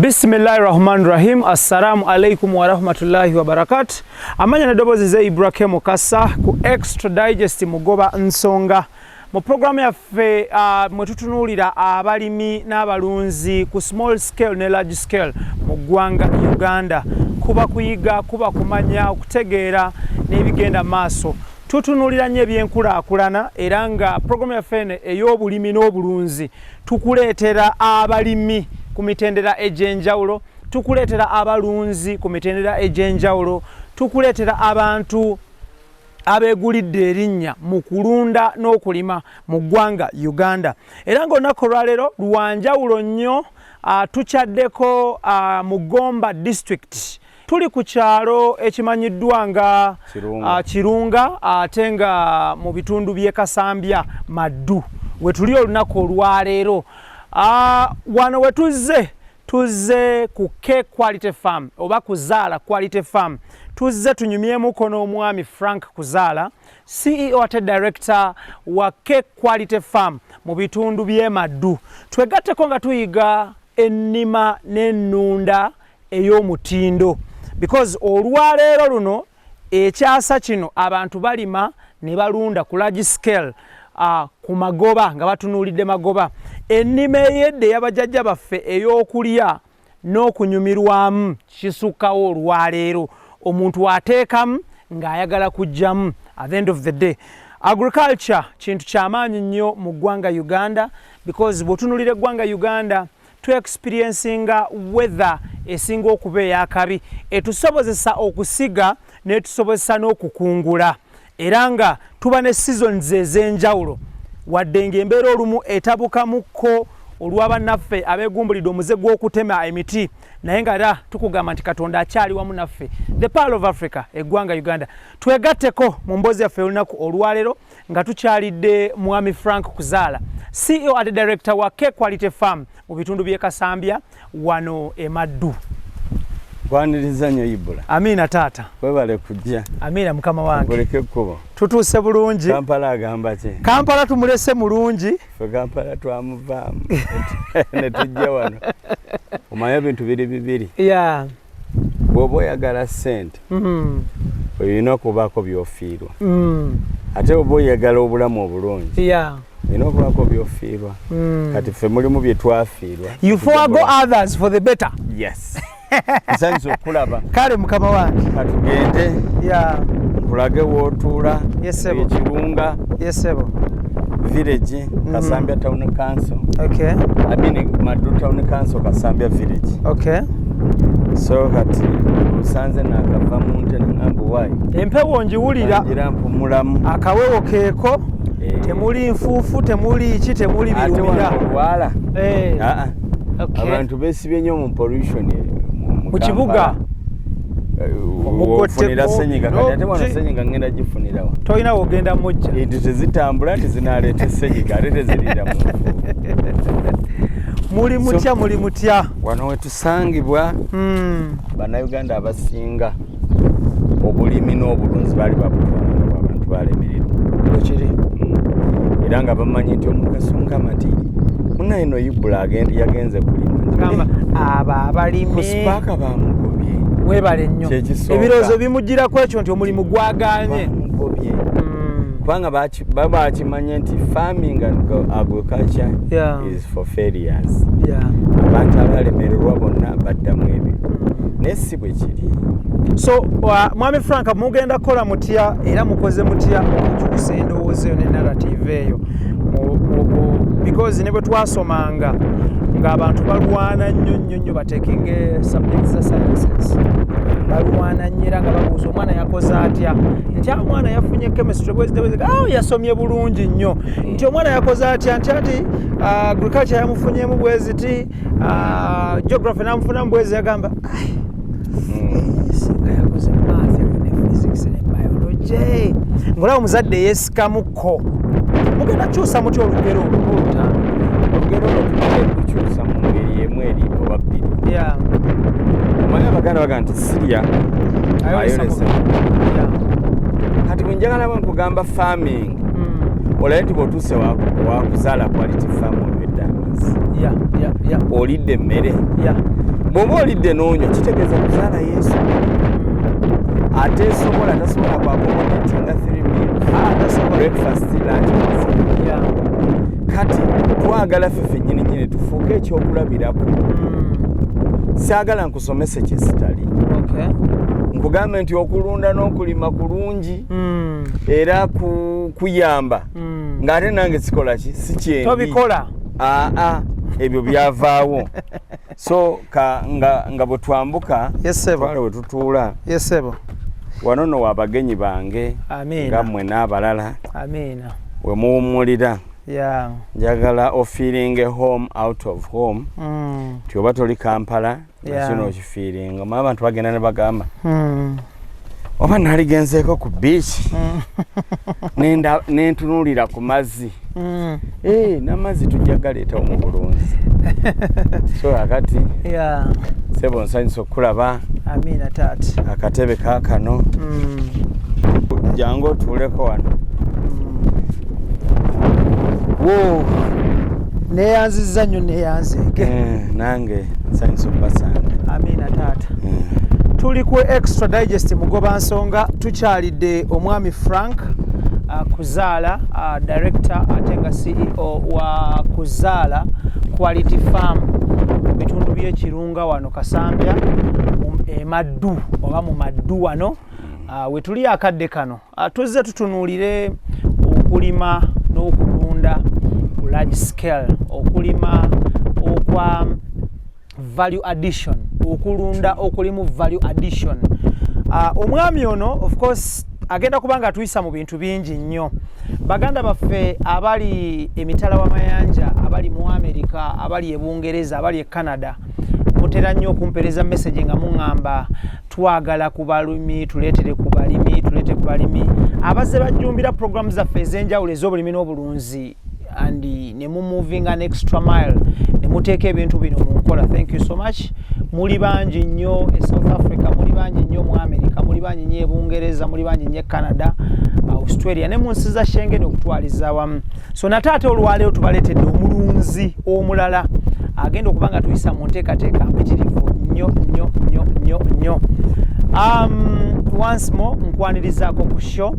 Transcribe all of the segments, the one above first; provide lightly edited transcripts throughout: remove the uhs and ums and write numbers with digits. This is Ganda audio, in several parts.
Bismillahirrahmanirrahim. Assalamu alaikum wa rahmatullahi wa barakatuh. Amanya na dobozi ze Ibrahim Mukasa ku Extra Digest mugoba nsonga. Mu programu yaffe mwetutunulira abalimi n'abalunzi ku small scale ne large scale mu ggwanga Uganda. Kuba kuyiga, kuba kumanya, okutegeera n'ebigenda maaso. Tutunulira nnyo ebyenkulaakulana era nga programu yaffe ey'obulimi n'obulunzi tukuleetera abalimi ku mitendera egy'enjawulo, tukuleetera abalunzi ku mitendera egy'enjawulo, tukuleetera abantu abeegulidde erinnya mu kulunda n'okulima mu ggwanga Uganda. Era ng'olunaku olwaleero lwanjawulo nnyo, tukyaddeko mu Gomba district. Tuli ku kyalo ekimanyiddwa nga Kirunga ate nga mu bitundu by'e Kasambya Maddu we tuli olunaku olwaleero. Wano we tuzze ku K Quality Farm oba KUZAALA Quality Farm. Tuzze tunyumyemu kono omwami Frank KUZAALA, CEO ate director wa K Quality Farm mu bitundu by'e Maddu. Twegatteko nga tuyiga ennima n'ennunda ey'omutindo because olwaleero luno ekyasa kino abantu balima ne balunda ku large scale ku magoba nga batunuulidde magoba. Ennima ey'edde y'abajjajja baffe ey'okulya n'okunyumirwamu kisukkawo olwaleero. Omuntu ateekamu ng'ayagala kuggyamu. At the end of the day, agriculture kintu kyamaanyi nnyo mu ggwanga Uganda because bw'otunuulira eggwanga Uganda experiencing weather esinga okuba ey'akabi etusobozesa okusiga n'etusobozesa n'okukungula era nga tuba ne seasons ez'enjawulo wadde ng'embeera olumu etabukamukko olw'abannaffe abeegumbulidde omuze gw'okutema emiti naye nga era tukugamba nti Katonda akyali wamu naffe. The Pearl of Africa, eggwanga Uganda. Twegatteko mu mboozi yaffe olunaku olwaleero nga tukyalidde mwami Frank KUZAALA, CEO ate director wa K Quality Farm mu bitundu by'e Kasambya wano e Maddu. Kwaniriza nnyo Ibula. Amina taata. Webale kujja. Amina mukama wange. Goleke kubo. Tutuuse bulungi. Kampala agamba ki? Kampala tumulese mulungi. Fe Kampala twamuvaamu. Ne tujja wano. Omanyi ebintu bibiri. Yeah. Bw'oba oyagala ssente. Olina okubaako by'ofiirwa. Ate oba oyagala obulamu obulungi. Yeah. Olina okubaako by'ofiirwa. Kati ffe mulimu bye twafiirwa. You forego others for the better. Yes. Nsanyusa okulaba. Kale mukama wange. Katugende. Yeah. Kulage w'otuula. Yes sebo. Ekirunga. Yes sebo. Village, Kasambya Town Council. Okay. I mean Maddu Town Council, Kasambya Village. Okay. So kati usanze nakava mu nte n'ambu wayi. Empewo njiwulira. Ngira mpumulamu. Akawewo keeko. Temuli nfuufu, temuli iki, temuli birumira. Ate wala. Okay. Abantu besibye nnyo mu pollution mu kibuga. Ofunira senyiga kati ate wano senyiga ngenda gifunirawa. Toyina wogenda mujja. Enti tezitambula zinaleeta senyiga ate tezirira mu nfu. Muli mutya muli mutya. Wano wetusangibwa Bannayuganda abasinga obulimi n'obulunzi baali babutwala abantu balemiridde. Ekiri. Era nga bamanyi nti omugaso ng'amati munaye no Ibula yagenze kulima. Aba abalimi. Kusipaka bamugobye. Webale nnyo. Ebirowoozo bimugirako ekyo nti omulimu gwagaanye. Kubanga bakimanye nti farming and agriculture is for failures. Abantu abalemererwa bonna baddamu ebyo. Naye si bwe kiri. So mwami Frank mugenda kukola mutya era mukoze mutya okukyusa endowooza eyo ne narrative eyo because ne bwe twasomanga ng'abantu balwana nnyo batekinga subjects za sciences. Balwana nnyo era nga babuuza omwana yakoze atya nti omwana yafunye chemistry yasomye bulungi nnyo nti omwana yakoze atya nti ati agriculture yamufunyemu bweziti geography namufunamu bwezi yagamba singa yakoze math ne physics ne biology ng'olaba omuzadde yeesikamukko mugenda kyusa muti olugero olutaano olugero lukyusa mu ngeri emu eri oba bbiri. Omanyi Abaganda bagamba nti Siriya ayolesa. Kati bwe njagala nkugamba farming olaye nti bw'otuuse wa KUZAALA Quality Farm olwedda amazzi olidde emmere bw'oba olidde n'onywa kitegeeza kuzaala Yesu ate sobola tasobola kwakomodatinga 3 meals breakfast lunch Yeah. kati twagala ffe nnyini tufuuke ekyokulabirako saagala nkusomese kyesitali Okay. nkugambe nti okulunda n'okulima kulungi era kuyamba ng'ate nange sikola ki si kyendi Tobikola. ebyo byavaawo so nga bwe twambuka Yes, sebo. twale we tutuula Yes, sebo. wano nno w'abagenyi bange Amina. nga mmwe n'abalala Amina. we muwummulira Yeah. njagala ofeeling home out of home ti oba toli Kampala Yeah. nakino okifiiringa mama abantu bagenda ne bagamba oba naligenzeeko ku beach nentunuulira ku mazzi n'amazzi tujja galeetawo mu bulunzi so akati Yeah. sebo nsanyusa okulaba Amina taati. akatebe kaakano jangu otuuleko wano Whoa. Neyanziza nnyo neyanzeeke. nange nsanyusa okubasanga Amina taata. Tuli ku Extra Digest mugoba nsonga tukyalidde omwami Frank Kuzaala, director ate nga CEO wa Kuzaala Quality Farm mu bitundu by'ekirunga wano Kasambya Maddu oba mu Maddu wano we tuli akadde kano tuzze tutunuulire okulima n'okulunda ku large scale, okulima okwa value addition, okulunda okulimu value addition. Omwami ono of course agenda kubanga tuyisa mu bintu bingi nnyo. Baganda baffe abali emitala w'amayanja, abali mu America, abali e Bungereza, abali e Canada, mutera nnyo okumpereza message nga muŋŋamba twagala ku balimi tuleetere ku balimi tuleete ku balimi abazze bajjumbira programu zaffe ez'enjawulo ez'obulimi n'obulunzi and ne mu moving an extra mile ne muteeka ebintu bino mu nkola. Thank you so much. Muli bangi nnyo e South Africa, muli bangi nnyo mu America, muli bangi nnyo e Bungereza, muli bangi nnyo e Canada, Australia ne mu nsi za Schengen okutwaliza wamu. So nataate olwaleero tubaleetedde omulunzi omulala agenda okubanga tuyisa mu nteekateeka mpitirivu nnyo nnyo nnyo nnyo nnyo. Once more nkwanirizaako ku show.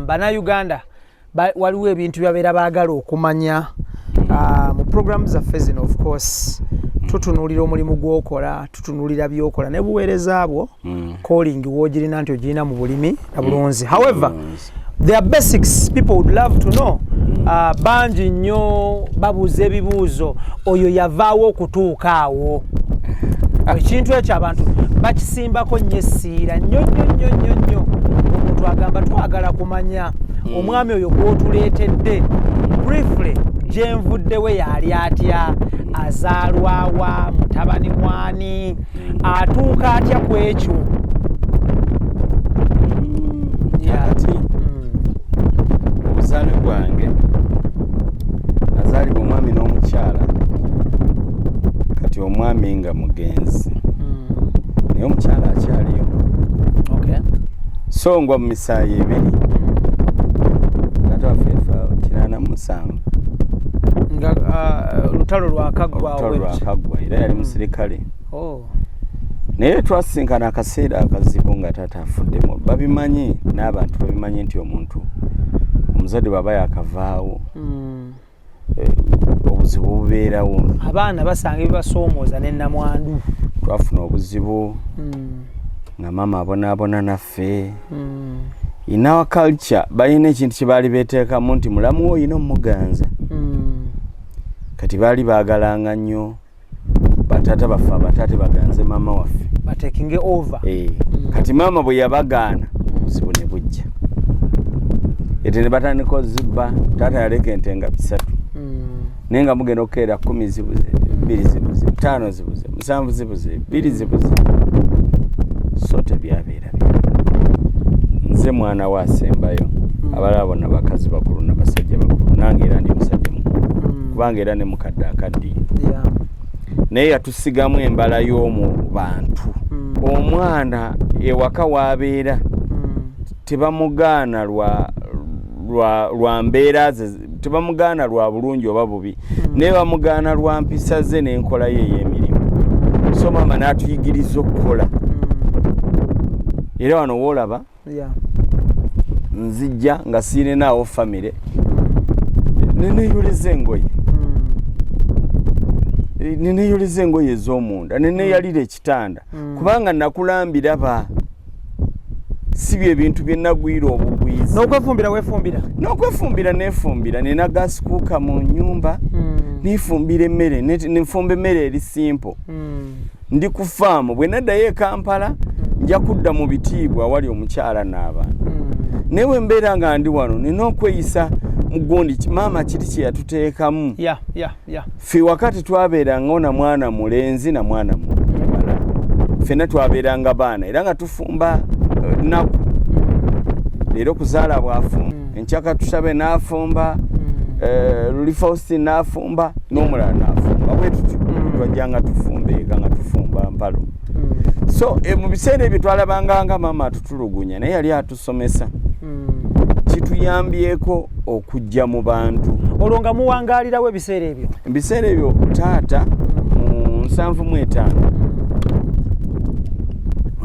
Bannayuganda waliwo ebintu byabeera baagala okumanya mu programu zaffe zino of course tutunuulira omulimu gw'okola, tutunuulira by'okola ne buweereza bwo calling w'ogirina nti ogirina mu bulimi na bulunzi. However, there are basics people would love to know. Bangi nnyo babuuza ebibuuzo oyo yavaawo okutuuka awo. Ekintu ekyo abantu bakisimbako nnyo essiira nnyo nnyo nnyo nnyo nnyo. Omuntu agamba twagala kumanya omwami oyo gw'otuleetedde briefly gye nvuddewe yali atya, azaalwawa, mutabani mwani, atuuka atya ku ekyo. Kati obuzaale bwange nazaalibwa omwami n'omukyala, kati omwami nga mugenzi naye omukyala akyaliyo. Okay. So ngwa mu misaayi ebiri kati waffe efa 87 nga lutalo lwakaggwa era yali musirikale. Naye twasinkana akaseera akazibu nga taata afuddemu. Babimanyi n'abantu babimanyi nti omuntu omuzadde bw'aba yakavaawo obuzibu bubeerawo. Abaana basanga ebibasoomooza n'ennamwandu. Twafuna obuzibu nga maama abonaabona naffe. In our culture balina ekintu kye baali beeteekamu nti mulamu wo olina omuganza. Kati baali baagalanga nnyo bataata baffe abataate baganze maama waffe batekinge over. Kati maama bwe yabagaana obuzibu ne bujja. Ete ne batandika ozibba, taata yaleka ente nga 3 naye nga mugenda okukeera 10 zibuze, 2 zibuze, 5 zibuze, 7 zibuze, 2 zibuze. So tebyabeera nze mwana wa asembayo abalala bonna bakazi bakulu n'abasajja bakulu, nange era ndi musajja mukulu kubanga era ne mukadde akaddiye. Naye yatusigamu embala y'omu bantu. Omwana ewaka w'abeera tebamugaana lwa mbeera ze, tebamugaana lwa bulungi oba bubi, naye bamugaana lwa mpisa ze n'enkola ye ey'emirimu. n'atuyigiriza okukola era wano woolaba nzijja nga siirinaawo famire neneeyoleza engoye neneeyoleza engoye ez'omunda neneeyalira ekitanda kubanga nakulambira si bye bintu bye nagwira obugwizi n'okwefumbira neefumbira nina gasikuuka mu nnyumba neefumbira emmere nefumba emmere eri simple ndi ku faamu bwe naddayo e Kampala nja kudda mu bitiibwa awali omukyala n'abaana naye bwe mbeera nga ndi wano nina okweyisa mugundi maama kiri kye yatuteekamu ffe wakati twabeeranga na mwana mulenzi na mwana muwala ffenna twabeeranga baana era nga tufumba nnaku leero kuzaala bw'afumba enkyaka tusabe n'afumba Luli Faustin n'afumba n'omulala n'afumba bwe tutyo twajjanga tufumba eka nga tufumba mpalo so mu biseera ebyo twalabanga nga maama atutulugunya naye yali atusomesa kituyambyeko okujja mu bantu olwo nga muwangaalirawo ebiseera ebyo taata mu 75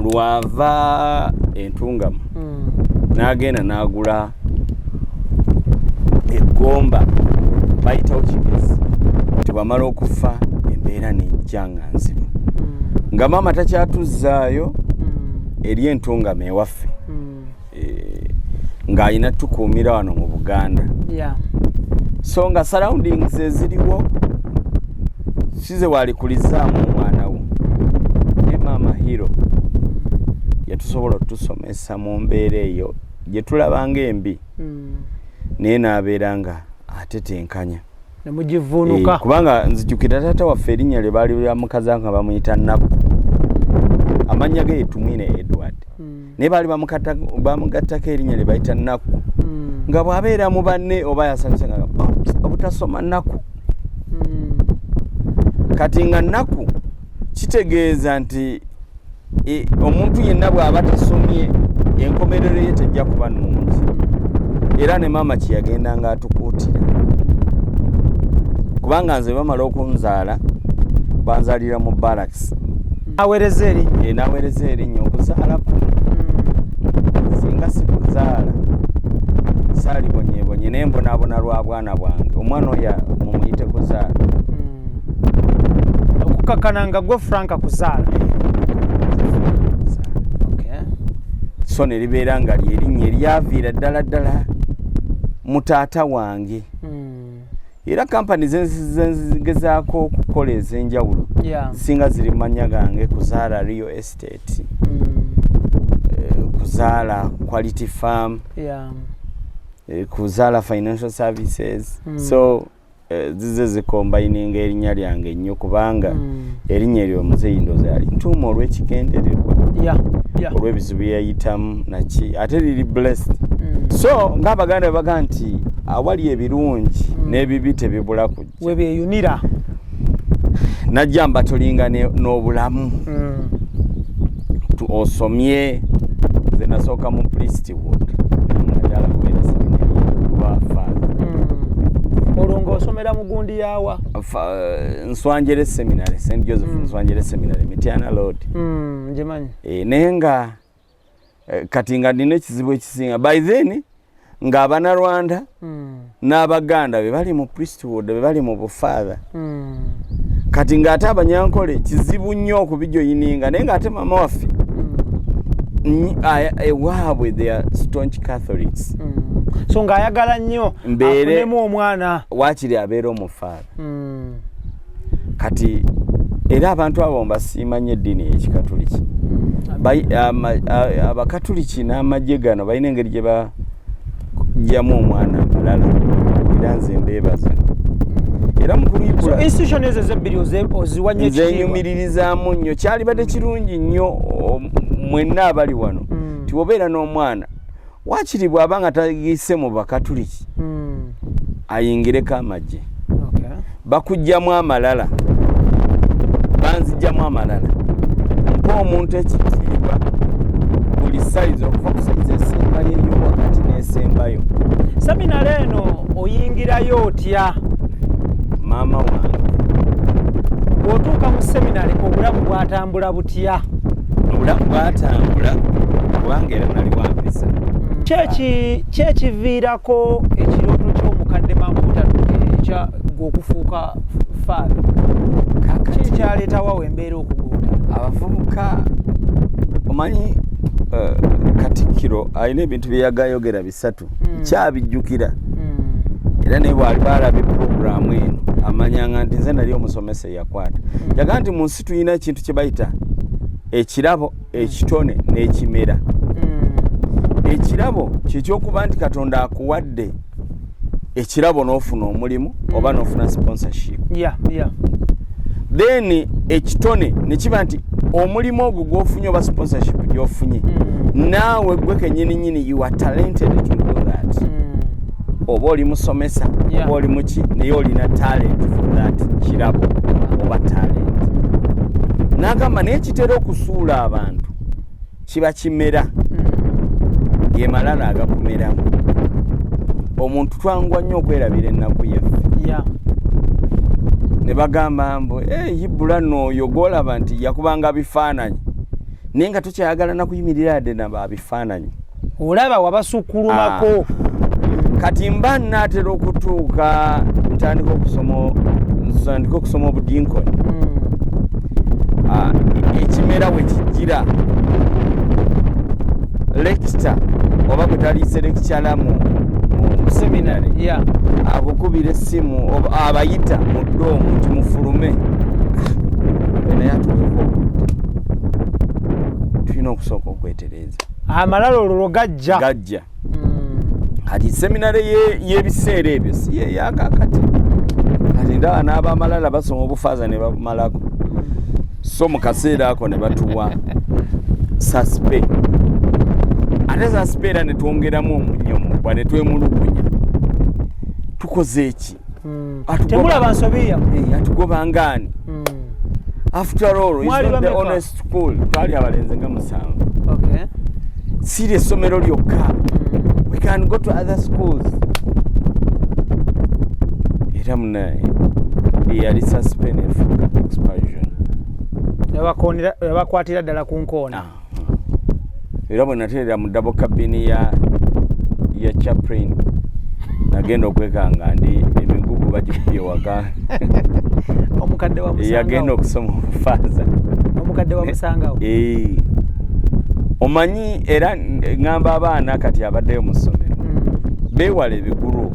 lwava entungamu n'agenda n'agula eggomba bayitawo kigezi tebamala okufa embeera nejja nga nzibu nga maama takyatuzzaayo eri entungamu ewaffe ng'alina tukuumira wano mu Buganda so nga surroundings eziriwo size walikulizaamu omwana wo ne maama hero yatusobola otusomesa mu mbeera eyo gye tulabanga embi naye n'abeera nga atetenkanya nemugivuunuka kubanga nzijukira taata waffe erinnya lye baali bamukaza nga bamuyita Nakku amannya ge Tumwine Edward naye baali bamugattako erinnya lye bayita Nakku nga bw'abeera mu banne oba yasanyuse nga obutasoma Nakku kati nga Nakku kitegeeza nti omuntu yenna bw'aba tasomye enkomerero ye tejja kuba nnungi era ne maama kye yagendanga atukuutira kubanga nze bamala okunzaala banzaalira mu barracks n'aweereza erinnya okuzaala kuno singa sikuzaala saalibonyebonye naye mbonaabona lwa bwana bwange omwana oyo mumuyite kuzaala okukakkana nga gwe Frank kuzaala so ne libeera nga lyerinnya eryaviira ddala mu taata wange era kampani zenzigezaako okukola ez'enjawulo zisinga ziri manya gange kuzaala Real Estate kuzaala Quality Farm kuzaala Financial Services so zize zikombayininga erinnya lyange nnyo kubanga erinnya eryo muzeeyi ndoozi yali ntuuma olw'ekigendererwa olw'ebizibu yayitamu naki ate liri blessed so ng'Abaganda bwe baga nti awali ebirungi n'ebibi tebibula kujja webyeyunira najja mbatolinga n'obulamu osomye nze nasooka mu Priestwood najala kubeera seminari olwo ng'osomera mu gundi yaawa Nswanjere Seminary St Joseph Nswanjere Seminary Mityana Road ngimanyi naye nga kati nga nina ekizibu ekisinga by then ng'Abanarwanda n'Abaganda be bali mu Priestwood be bali mu bufaatha kati ng'ate Abanyankole kizibu nnyo okubijoyininga naye ng'ate maama waffe ewaabwe they are staunch Catholics so ng'ayagala nnyo afunemu omwana waakiri abeera omufaatha kati era abantu abo mbasiima nnyo eddiini y'Ekikatuliki Abakatuliki n'amagye gano balina engeri gye bajjamu omwana amalala era nze mbeebaza era mukulipula institution ezo ezebbiri oziwanye ekitiibwa nzenyumirizaamu nnyo kyalibadde kirungi nnyo mwenna abali wano nti obeera n'omwana waakiri bw'aba nga tayise mu Bakatuliki ayingireko amagye bakugjamu amalala banzijjamu amalala mpa omuntu ekitiibwa buli sayizi okuva ku sayizi esembayo eyo wakati n'esembayo seminari eno oyingirayo otya maama wange bw'otuuka mu seminary obulamu bwatambula butya? Obulamu bwatambula kubanga era nali wampisa. Ki ekiviirako ekirooto ky'omukadde maama obutatuuka okufuuka faather? Ki kyaleetawo embeera okugonda? Abavubuka omanyi Katikkiro alina ebintu bye yagayogera bisatu kyabijjukira era naye bwali balaba puroguramu eno amanyanga nti nze nali omusomesa eyakwata yaga nti mu nsi tulina ekintu kye bayita ekirabo ekitone n'ekimera. Ekirabo kyekyokuba nti Katonda akuwadde ekirabo n'ofuna omulimu oba n'ofuna sponsorship. Then ekitone ne kiba nti omulimu ogwo gw'ofunye oba sponsorship gy'ofunye naawe gwe kennyini you are talented to do that. Oba oli musomesa oba oli muki naye olina talent for that kirabo oba talent. N'agamba naye kitera okusuula abantu kiba kimera ye malala agakumeramu. Omuntu twangwa nnyo okwerabira ennaku yaffe. Ne bagamba mbu Ibula n'oyo gw'olaba nti yakubanga bifaananyi naye nga tukyayagala nakuyimirira yadde naba bifaananyi. Olaba wabasukkulumako. Kati mba nnaatera okutuuka ntandika okusoma obudinkoni. Ekimera we kijjira lecture oba gwe taliise lecture mu seminary akukubira essimu abayita mu ddoomu nti mufulume naye atuweko tulina okusooka okwetereeza amalala olwo gajja kati seminary y'ebiseera ebyo si yeyakakati kati ndaba n'abamalala basoma obufaaza ne bamalako so mu kaseera ako ne batuwa suspe ate suspe era ne twongeramu omunnyo mubwa ne twemulugunya tukoze eki temulaba nsobi yammwe atugoba ngaani after all is not the honest school twali abalenzi nga 7 siri essomero lyokka we can go to other schools era munaye yali suspe nefuuka expulsion yabakwatira ddala ku nkoona era bwe nateerera mu double cabini ya chaplain nagenda okwekanga ndi emigugu bagikubye waka omukadde wa musangawo yagenda okusoma obufaaza omukadde wa musangawo omanyi era ngamba abaana kati abaddeyo mu ssomero beewala ebigulu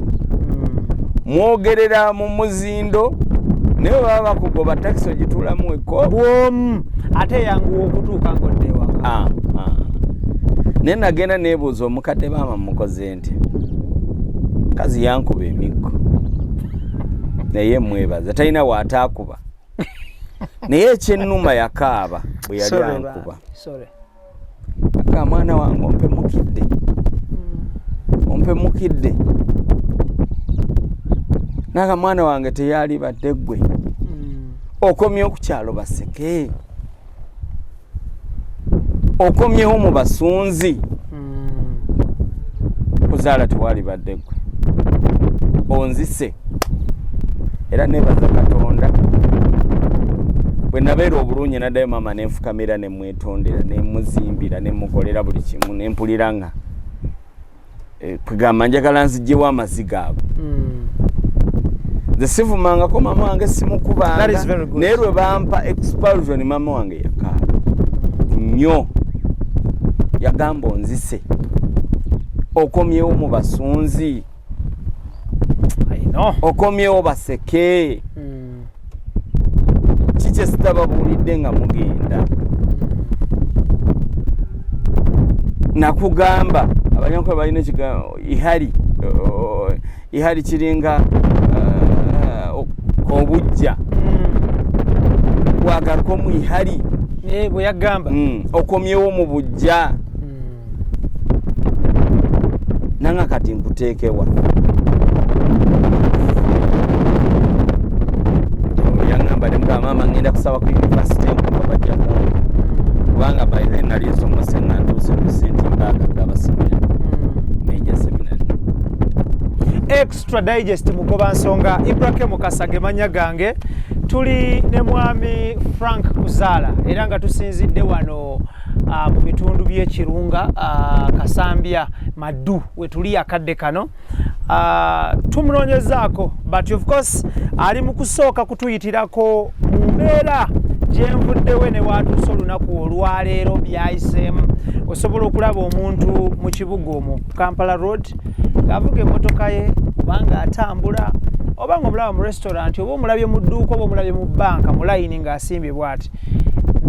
mwogerera mu muzindo naye baba bakugoba takisi ogituulamu bwomu ate yanguwa okutuuka ngodde ewaka naye nagenda neebuuza omukadde maama mukoze nti kazi yankuba emiggo naye mwebaza talina waataakuba naye ekyennuma yakaaba bwe yali ankuba aka mwana wange ompemukidde naga mwana wange teyali badde ggwe okomyewo ku kyalo baseke okomyewo mu basunzi kuzaala tewali badde ggwe onzise era nebaza Katonda bwe nabeera obulungi naddayo maama nenfukamira nemwetondera nemuzimbira nemukolera buli kimu nempulira nga kwegamba njagala nzigyewo amaziga ago nze sivumangako maama wange simukubanga naye lwe bampa expulsion maama wange yakaaba nnyo yagamba onzise okomyewo mu basunzi okomyewo baseke kikye sitababuulidde nga mugenda nakugamba abanyankole balina ekigambo ihali kiringa obujja wagaruka mu ihali bwe yagamba okomyewo mu bujja nanga kati nkuteekewa yagamba nemugamba maama ngenda kusaba ku university enkuba bajja kunga kubanga by then nali nsomose nga ntuuse ku senti mpaka gaba seminary major seminary. Extra Digest mugoba nsonga Ibrahim Mukasa gemanya gange tuli ne mwami Frank Kuzaala era nga tusinzidde wano mu bitundu by'ekirunga Kasambya Maddu we tuli akadde kano tumunoonyezaako but of course ali mu kusooka kutuyitirako mu mbeera gyenvuddewe ne watuusa olunaku olwaleero byayiseemu osobola okulaba omuntu mu kibuga omwo Kampala Road ng'avuga emmotoka ye oba ng'atambula oba ng'omulaba mu restaurant oba omulabye mu dduuka oba omulabye mu bbanka mu layini ng'asimbye bw'ati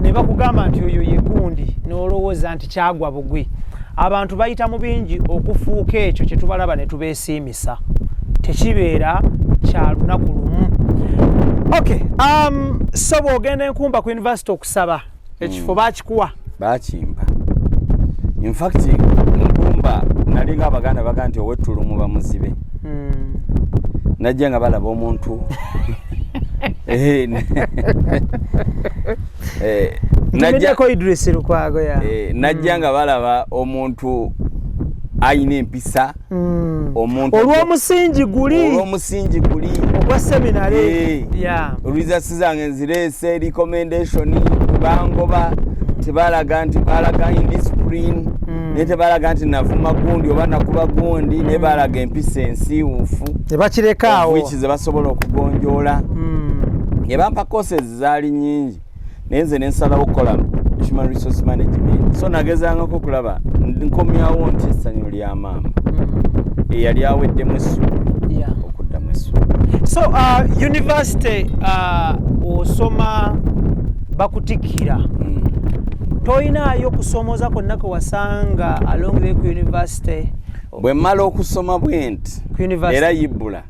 ne bakugamba nti oyo ye gundi n'olowooza nti kyagwa bugwi abantu bayita mu bingi okufuuka ekyo kye tubalaba ne tubeesiimisa tekibeera kya lunaku lumu. Okay, so bw'ogenda enkumba ku university okusaba ekifo baakikuwa? Baakimpa. In fact enkumba nali ng'Abaganda baga nti ow'ettulumu bamuzibe. Najja nga balaba omuntu najjako Idris Lukwago ya najja nga balaba omuntu ayina empisa omuntu olw'omusingi guli ogwa seminary results zange nzireese recommendation kubangoba tebalaga nti balaga indiscipline ne tebalaga nti navuma gundi oba nakuba gundi ne balaga empisa ensiiwuufu tebakirekaawo which ze basobola okugonjoola ne bampa courses zaali nnyingi naye nze ne nsalawo okukola human resource management so nagezangako okulaba nkomyawo nti essanyu lya maama eyali aweddemu essuubi okuddamu essuubi. So university osoma bakutikkira toyinaayo kusomooza kwonna kwe wasanga along the university bwe mmala okusoma bwenti era yibbula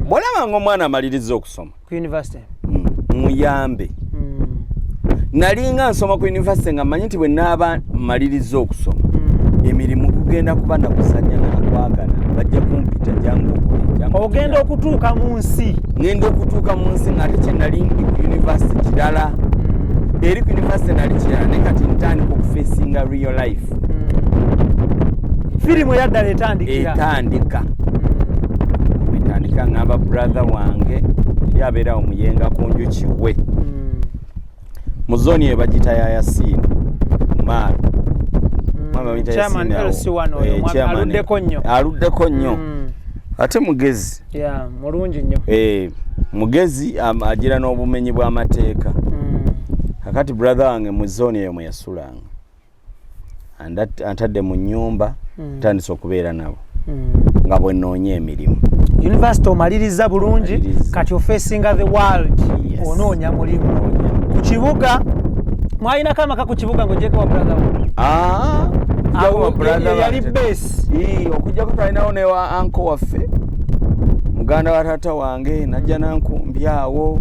bw'olaba ng'omwana amaliriza okusoma ku university muyambe nali nga nsoma ku university nga mmanyi nti bwe naaba mmaliriza okusoma emirimu kugenda kuba nakusanya nakwagana bajja kumpita jangu ogenda okutuuka mu nsi ngenda okutuuka mu nsi ng'ate kye nali ndi ku university kirala eri ku university nali kirala ne kati ntandika okufeesinga real life firimu yaddala etandika ng'aba brother wange eri abeera omuyenga ku njuki we mu zooni ye bagita ya Yasiini Maalo aluddeko nnyo ate mugezi mulungi nnyo mugezi agira n'obumenyi bw'amateeka kakati brother wange mu zooni eyo mwe yasulanga antadde mu nnyumba tandise okubeera nabo nga bwe nnoonya emirimu. University omaliriza bulungi kati ofeesinga the world onoonya mulimu ku kibuga mwalinako amaka ku kibuga ng'ogyeko wa brother yali base okujjako twalinawo ne wa anko waffe muganda wa taata wange najja nankumbi awo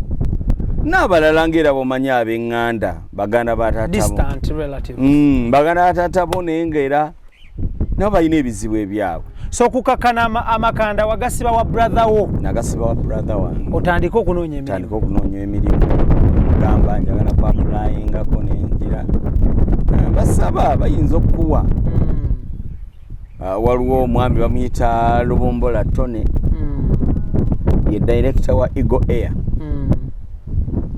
n'abalala ng'era bomanyi ab'eŋŋanda baganda ba taatabo baganda ba taatabo naye ng'era nabo balina ebizibu ebyabwe. So kukakana amakanda wagasiba wa brother wo? Nagasiba wa brother wange. Otandika okunoonya emirimu? Otandika okunoonya emirimu. Gamba njagala kwa applyingako n'enjira. Basaba bayinza okukuwa. Waliwo omwami bamuyita Lubombola Tone. Ye director wa Eagle Air.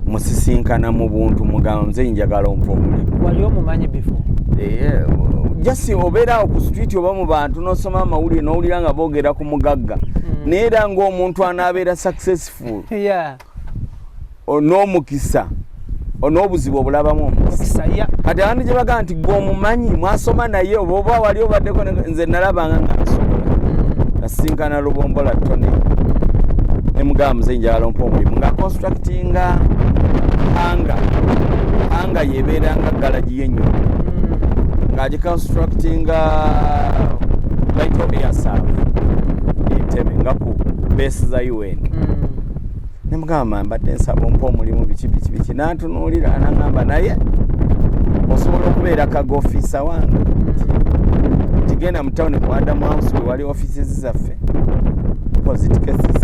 Musisinkana mu buntu mugamba nze njagala ompa omulimu. Wali omumanyi before? Jasi obeera ku street oba mu bantu n'osoma amawulire n'owulira nga boogera ku mugagga naye era ng'omuntu anaabeera successful n'omukisa n'obuzibu obulabamu omukisa kati abantu gye bagaa nti gwe omumanyi mwasoma naye oba wali obaddeko nze nalabanga nga nsobola nasinkana Lubombola Tone ne mugamba muze njagala ompa omulimu nga constructinga anga yebeeranga galagi y'ennyumba ngaji constructinga light air service eteme nga ku base za UN ne mugamba mbadde nsaba ompa omulimu biki n'antunuulira n'angamba naye osobola okubeera kaga officer wange tigenda mu town ku Adam House wali offices zaffe opposite cases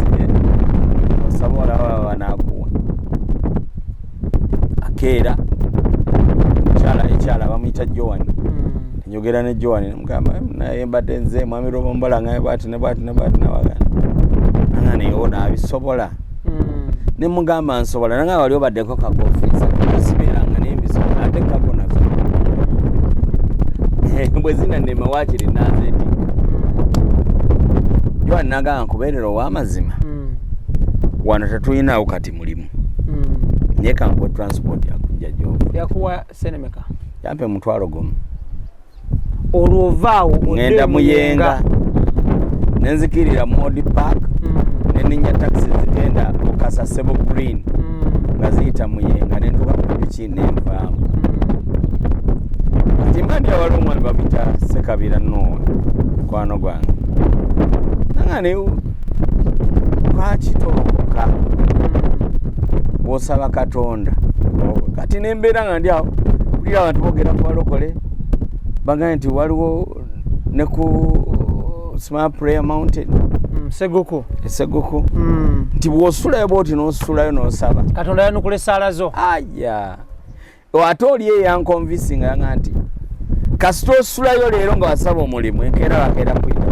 osobola wanaakuwa akeera ekyala bamuyita Joan njogera ne Joan nemugamba naye mbadde nze mwami Lubombola nga bwati ne bwati nabagana naye ono abisobola ne mugamba nsobola nanga wali obaddeko kagofisa sibiranga n'embiso ate kako nazo bwe zina nnema waakiri nazeetika yo anagamba nkubeerera ow'amazima wano tetuyinaawo kati mulimu naye kankuwa transport yakujja gy'ova yakuwa senemeka yampe mutwalo gumu olwo ovaawo ngenda Muyenga nenzikirira Modi Park neninya taxi zigenda okasa Sebo Green nga ziyita Muyenga nentuka kuki nenvaamu timandi awali omwami babita Sekabira Noah kwano gwange nangane lwaki tolokoka bw'osaba Katonda kati nembeera nga ndi awo kulira abantu boogera ku balokole bagambye nti waliwo ne ku Small Prayer Mountain Seguku Seguku nti bw'osulayo bw'oti n'osulayo n'osaba Katonda yanukula essaala zo aya ate oli eyankonvinsinga yanga nti kasita osulayo leero nga wasaba omulimu enkeera wakeera kuyita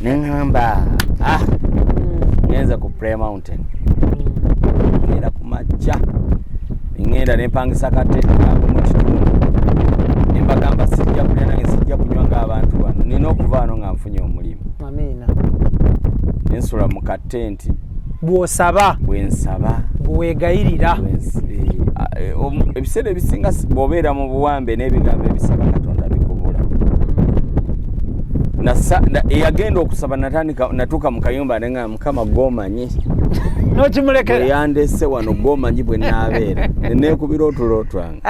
neŋŋamba ngenza ku Prayer Mountain nkeera ku makya ngenda nempangisa katete ako mu kitundu nembagamba sijja kulya nange sijja kunywa ng'abantu bano nina okuva wano nga nfunye omulimu amiina nensula mu katenti bw'osaba bwensaba bwegayirira ebiseera ebisinga bw'obeera mu buwambe n'ebigambo ebisaba Katonda bikubula eyagenda okusaba natuuka mu kayumba nenga Mukama gwomanyi n'okimulekera yandese wano gwomanyi bwe naabeera neneekubira otulo twange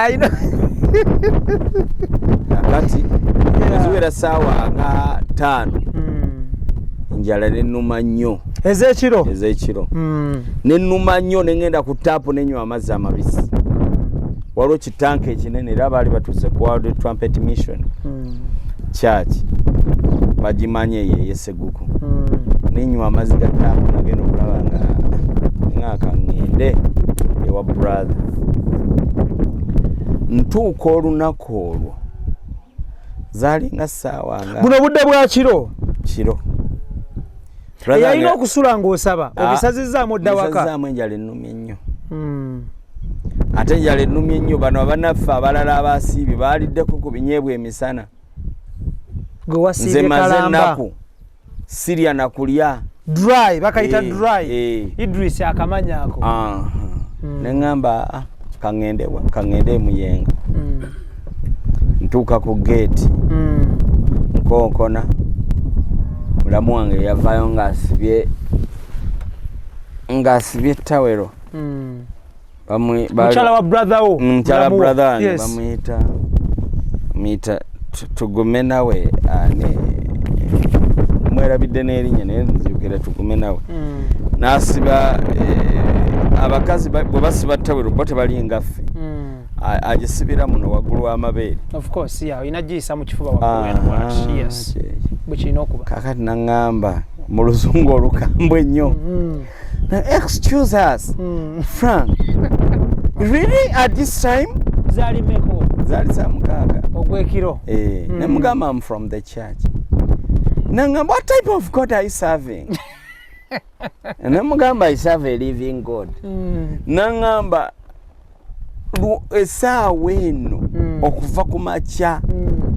kati eziwera ssaawa nga 5 njala nennuma nnyo ez'ekiro nennuma nnyo nengenda ku taapu nenywa amazzi amabisi waliwo kitanka ekinene era baali batuuse ku World Trumpet Mission Church bagimanye eyo Seguku nenywa amazzi ga taapu nagenda okulaba nga ngende ewa brother ntuuka olunaku olwo zaali nga ssaawa nga buno budde bwa kiro eyalina okusula ng'osaba obisazizzaamu odda waka obisazizzaamu enjala ennumya ennyo ate enjala ennumya ennyo bano abannaffe abalala abasiibi baaliddeko ku binyeebwa emisana nze maze ennaku sirya na kulya dry bakayita dry Idris akamanya ako neŋŋamba kaŋŋende Muyenga ntuuka ku gate nkonkona mulamu wange yavaayo ng'asibye tawero mukyala wa brother wo mukyala brother wange bamuyita tugume nawe mwerabidde n'erinnya naye nzijukira tugume nawe n'asiba abakazi bwe basiba tawero bo tebali ngaffe agisibira muno waggulu w'amabeere of course olina giyisa mu kifuba waggulu yes bwe kirina okuba kakati naŋŋamba mu luzungu olukambwe ennyo excuse us Frank really at this time zaali meko zaali saa 6 ogw'ekiro ne mugamba I'm from the church naŋŋamba what type of God are you serving ne mugamba I serve a living God naŋŋamba essaawa eno okuva ku makya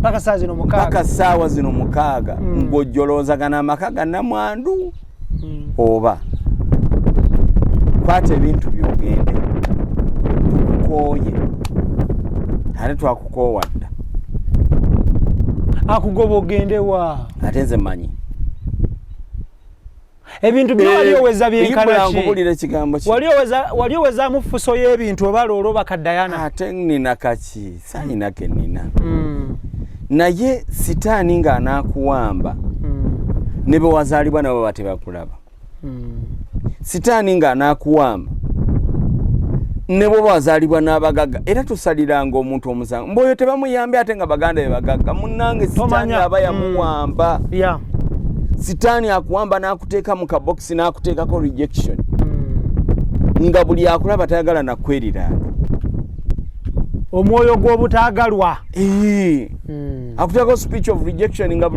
paka ssaawa zino mukaaga ng'ojjoloozagana amaka ga nnamwandu oba kwata ebintu by'ogende tukukooye ate twakukoowa dda akugoba ogende wa ate nze manyi ebintu byo wali oweza byenkanankubulira ekigambo ki wali owezaamu fuso y'ebintu oba loolo bakaddayana ate nina kaki sayina ke nina naye sitaani ng'anaakuwamba ne be wazaalibwa nabo batebakulaba sitaani ng'anaakuwamba ne bo bazaalibwa n'abagagga era tusaliranga omuntu omusango mboyo tebamuyambe ate nga baganda be bagagga munnange sitaani aba yamuwamba sitaani akuwamba n'akuteeka mu kabokisi n'akuteekako rejection nga buli akulaba tayagala nakweriraana omwoyo gw'obutaagalwa akuteekako speech of rejection nga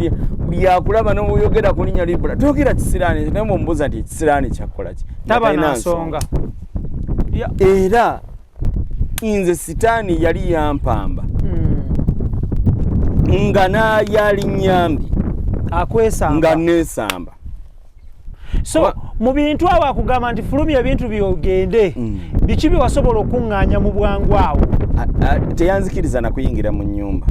byakulaba n'obuyogera ku linnya libula togera kisiraani naye mumbuuza nti kisiraani kyakola ki taba na nsonga era nze sitaani yali yampamba nga yali nyambi akwesamba nga neesamba so mu bintu awo akugamba nti fulumya ebintu byogende biki byewasobola okuŋŋaanya mu bwangu awo teyanzikiriza nakuyingira mu nnyumba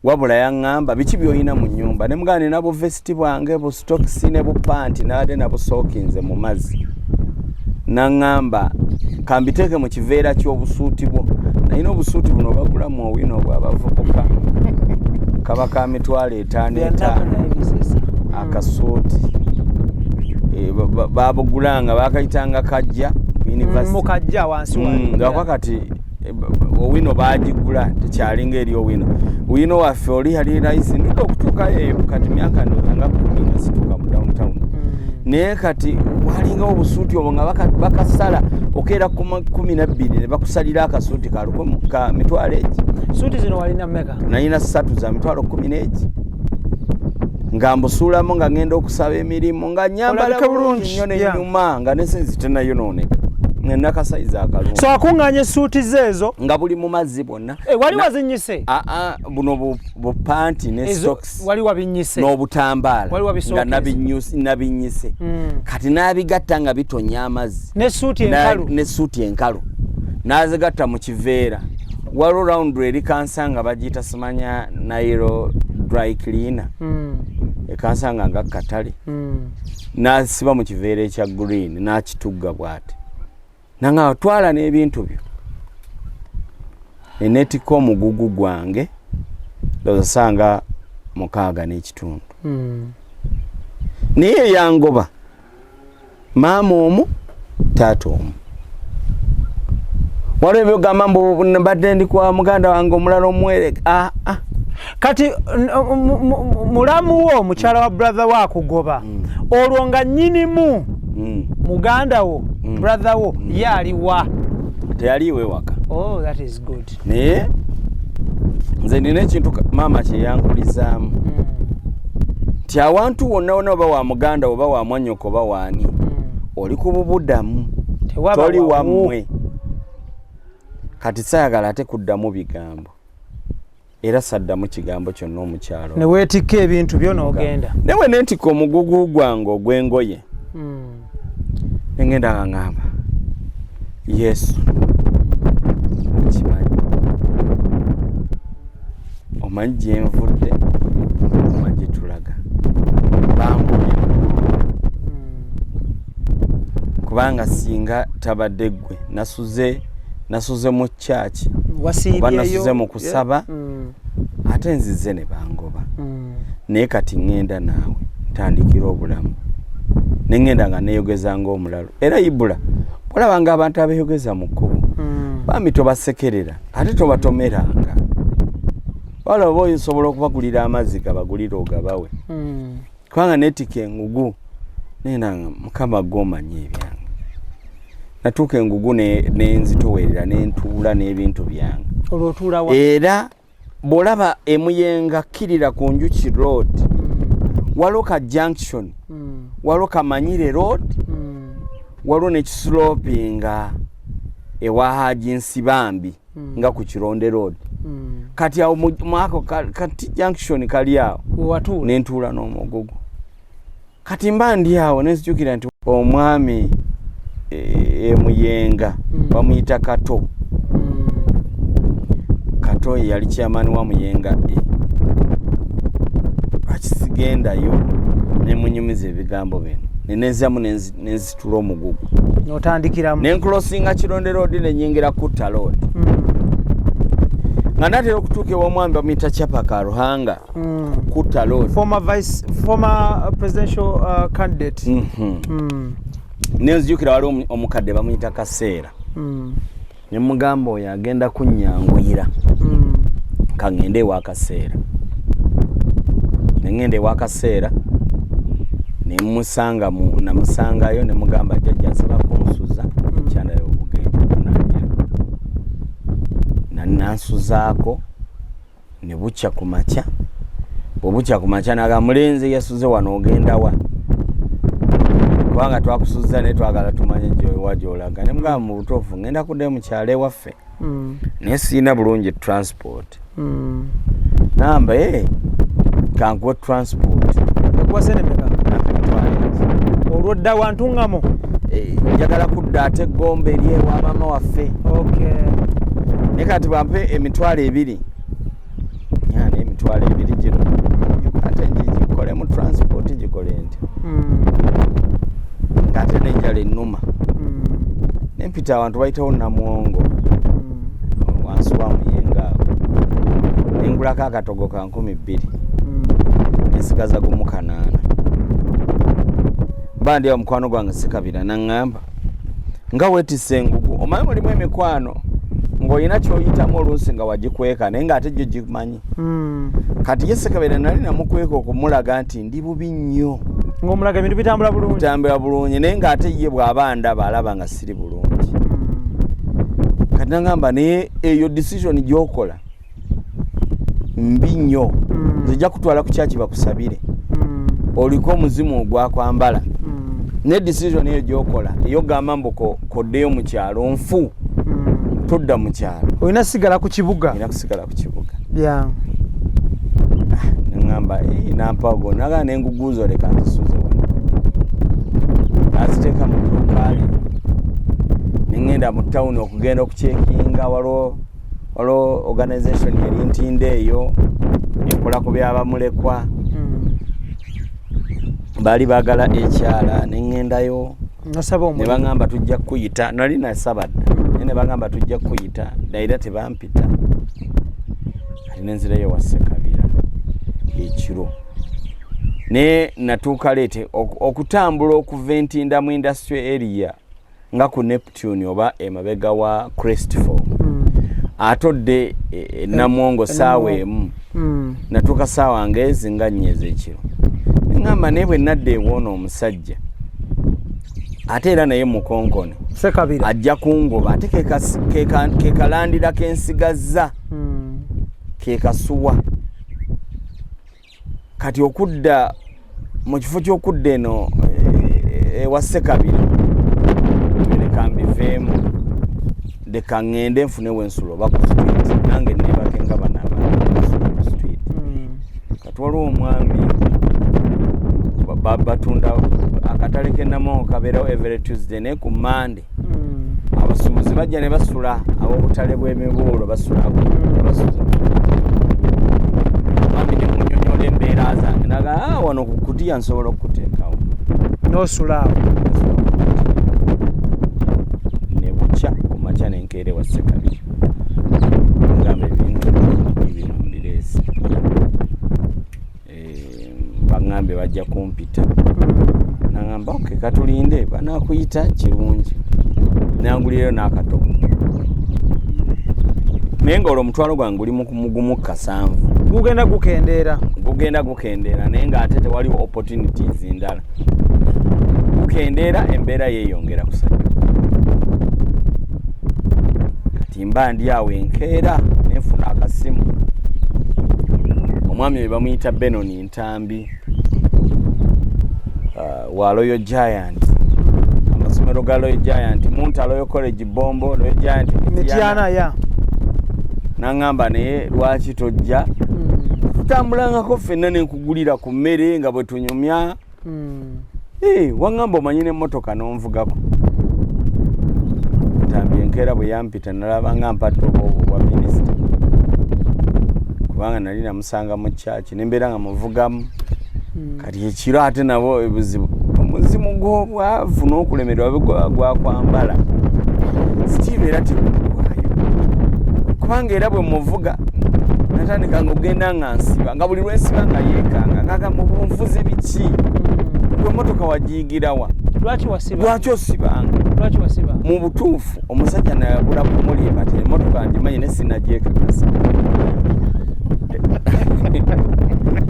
wabula yaŋŋamba biki byolina mu nnyumba ne mugane nabo vesiti bwange bu stokisi ne bupanti nabadde nabusookinze mu mazzi naŋŋamba kambiteeke mu kiveera ky'obusuuti bwo nayina obusuuti buno bagula mu owino bw'abavubuka kaba ka mitwalo 5 akasuuti babugulanga bakayitanga kajja mukajja wansi nga kati owino bagigula tekyalinga eri owino waffe oli yali layisi ndidde okutuukayo eyo kati myaka nga 10 situuka mu downtown naye kati walinga obusuuti obwo nga bakasala okeera 12 ne bakusalira akasuuti ka mitwalo egi suuti zino walina mmeka nayina 3 za mitwalo 10 egi nga mbusuulamu nga ngenda okusaba emirimu nga nyambala bulungi nnyo nenyuma nga nesenzi tenayonooneka nakasaiza akalungi so akuŋŋaanya essuuti zeezo nga buli mu mazzi bwonna wali wazinyise buno bupanti ne stocks wali wabinyise n'obutambaala nga nabinyise kati n'abigatta nga bitonya amazzi n'essuuti enkalu n'azigatta mu kiveera waliwo round erikansa nga bagiyita simanya nairo dry cleaner ekansanga nga katale n'asiba mu kiveera ekya green n'akitugga bw'ati nanga twala n'ebintu byo enetika omugugu gwange ndozasanga 6 n'ekitundu naye yangoba maama omu taata omu waliwo ebyogamba mbadde ndi kwa muganda wange omulala omwereka kati mulamu wo mukyala wa brother wo akugoba olwo nga nnyinimu muganda wo brother wo yaliwa teyaliwo ewaka that is good naye nze nina ekintu maama kyeyankulizaamu nti awantu wonna wonna oba wa muganda oba wa mwannyoko oba waani oli ku bubuddamu toli wammwe kati sayagala ate kuddamu bigambo era saddamu kigambo kyonna omukyalo ne weetikka ebintu byo n'ogenda newe nentika omugugu gwange ogw'engoye nengenda ngamba yesu kimanyi omanyi gyenvudde omanyi gyetulaga bambulye kubanga singa tabadde ggwe nasuze mu kyaki oba nasuze mu kusaba ate nzize ne bangoba naye kati ŋŋenda naawe ntandikira obulamu nengenda nga neyogeza ng'omulalo era ibula olabanga abantu abeyogeza mu kkubo bambi tobasekerera ate tobatomeranga wala oba osobola okubagulira amazzi gabagulira ogabawe kubanga neetika engugu nenda mukama gwomanyi ebyange natuuka engugu nenzitowerera nentuula n'ebintu byange era bw'olaba emuyenga kkirira ku njuki road waliwo ka junction waliwo kamanyire road waliwo nekisulopinga ewa Haji Nsibambi nga ku Kironde road kati awo mwako kati junction kali awo nentuula n'omugugu kati mba ndi awo nenzijukira nti omwami emuyenga bamuyita Kato Kato yali chairman wa Muyenga akisigendayo nemunyumiza ebigambo bino nenezamu nenzitula omugugu notandikiramu nencrosinga Kironde road nenyingira Kutta road nga natera okutuuka ew'omwami bamuyita Chapaka Ruhanga Kutta road former presidential candidate nenzijukira wali omukadde bamuyita Kaseera nemugamba oyo agenda kunnyanguyira kangende ewa Kaseera nengende ewa Kaseera nemusanga namusangayo nemugamba jjajja nsaba kunsuza ekyandayo obugenda kunanjira nanansuzaako ne bukya ku makya obucha ku machana ga mulenzi yasuze wano ogenda wa kubanga twakusuza ne twagala tumanye gyo wajolaga ne mugamba mu butofu ngenda kudde mu kyale waffe ne sina bulungi transport namba kankuwa transport yakuwasene meka olwodda wantungamo njagala kudda ate gombe eri ewa maama waffe ne kati bampe emitwalo 2 nyane emitwalo 2 gino ate njikole mu transport gikole nti ngate nenjala ennuma nempita abantu bayitawo namuwongo wansi wa muyenga nengulako akatogo ka 2,000 nesigaza gumu 8 bandi ya mukwano gwange sikabira nangamba nga wetise engugu omanyi mulimu emikwano ng'olina kyoyitamu oluusi nga wagikweka naye ng'ate gyo gimanyi kati ye Ssekabira nali namukweka okumulaga nti ndi bubi nnyo ng'omulaga ebintu bitambula bulungi naye ng'ate ye bw'aba ndaba alaba nga siri bulungi kati nangamba naye eyo decision gy'okola mbi nnyo nzija kutwala ku kyaki bakusabire oliko omuzimu ogwakwambala ne decision eyo gy'okola eyo gamba mbu koddeyo mu kyalo nfu todda mu kyalo olina kusigala ku kibuga ngamba nampago naga nenguguzo leka nsuze aziteka mu lokali ningenda mu town okugenda okuchekinga walo organization yali ntinde eyo ekola ku byaba mulekwa bali bagala ekyala nengendayo ne bangamba tujja kuyita nali na sabadde ne bangamba tujja kuyita daira tebampita alinenzira yo Ssekabira ekiro ne natuuka lete okutambula okuventinda mu industry area nga ku Neptune oba emabega wa Crestfall atodde namongo sawa emu natuuka sawa ngezi nga nnyeze ekiro ngamba nebwe nadde ewono omusajja ate era naye mukonkone Ssekabira ajja kungoba ate kekalandira kensigazza kekasuwa kati okudda mu kifo ky'okudda eno ewa Ssekabira nekambiveemu leka ngende nfune wensulo oba ku street nange nebakenga banaba street kati waliwo omwami batunda akatale k'ennamongo kabeerawo every Tuesday ne ku Monday abasuubuzi bajja ne basula ab'obutale bw'emibuulo basulako mwami ne munyonyola embeera zange naga wano ku kutiya nsobola okukuteekawo n'osulawo ne bukya ku makya nenkeere wa Ssekabira ngamba ebintu ndireesi baŋŋambe bajja kumpita nangamba oke katulinde banakuyita kirungi nangulirayo n'akatogo naye ng'olwo omutwalo gwange guli mugumu 7 gugenda gukendeera naye ng'ate tewaliwo opportunities ndala gukendeera embeera yeeyongera kusajja kati mba ndi awo enkeera nenfuna akasimu omwami we bamuyita Benoni Ntambi wa Royal Giant amasomero ga Royal Giant Munta Royal College Bombo Royal Giant Mityana ya nangamba naye lwaki tojja tutambulangako ffenna nenkugulira ku mmere nga bwe tunyumya wangamba omanyi n'emmotoka n'onvugako Ntambi enkeera bwe yampita nalaba nga mpadde obwobwo bwa minisita kubanga nali namusanga mu kyaki nembeera nga muvugamu kati ekiro ate nabo ebuzibu omuzimu gw'obwavu n'okulemererwa gwakwambala sitiibeera tekugwayo kubanga era bwe muvuga natandika nga ogenda nga nsiba nga buli lwensiba nga yeekanga ngagamba obunfuzi biki emmotoka wagiyigirawa lwaki osibanga mu butuufu omusajja nayagula kumulimba ti emmotoka ngimanyi ne sinagyekakasa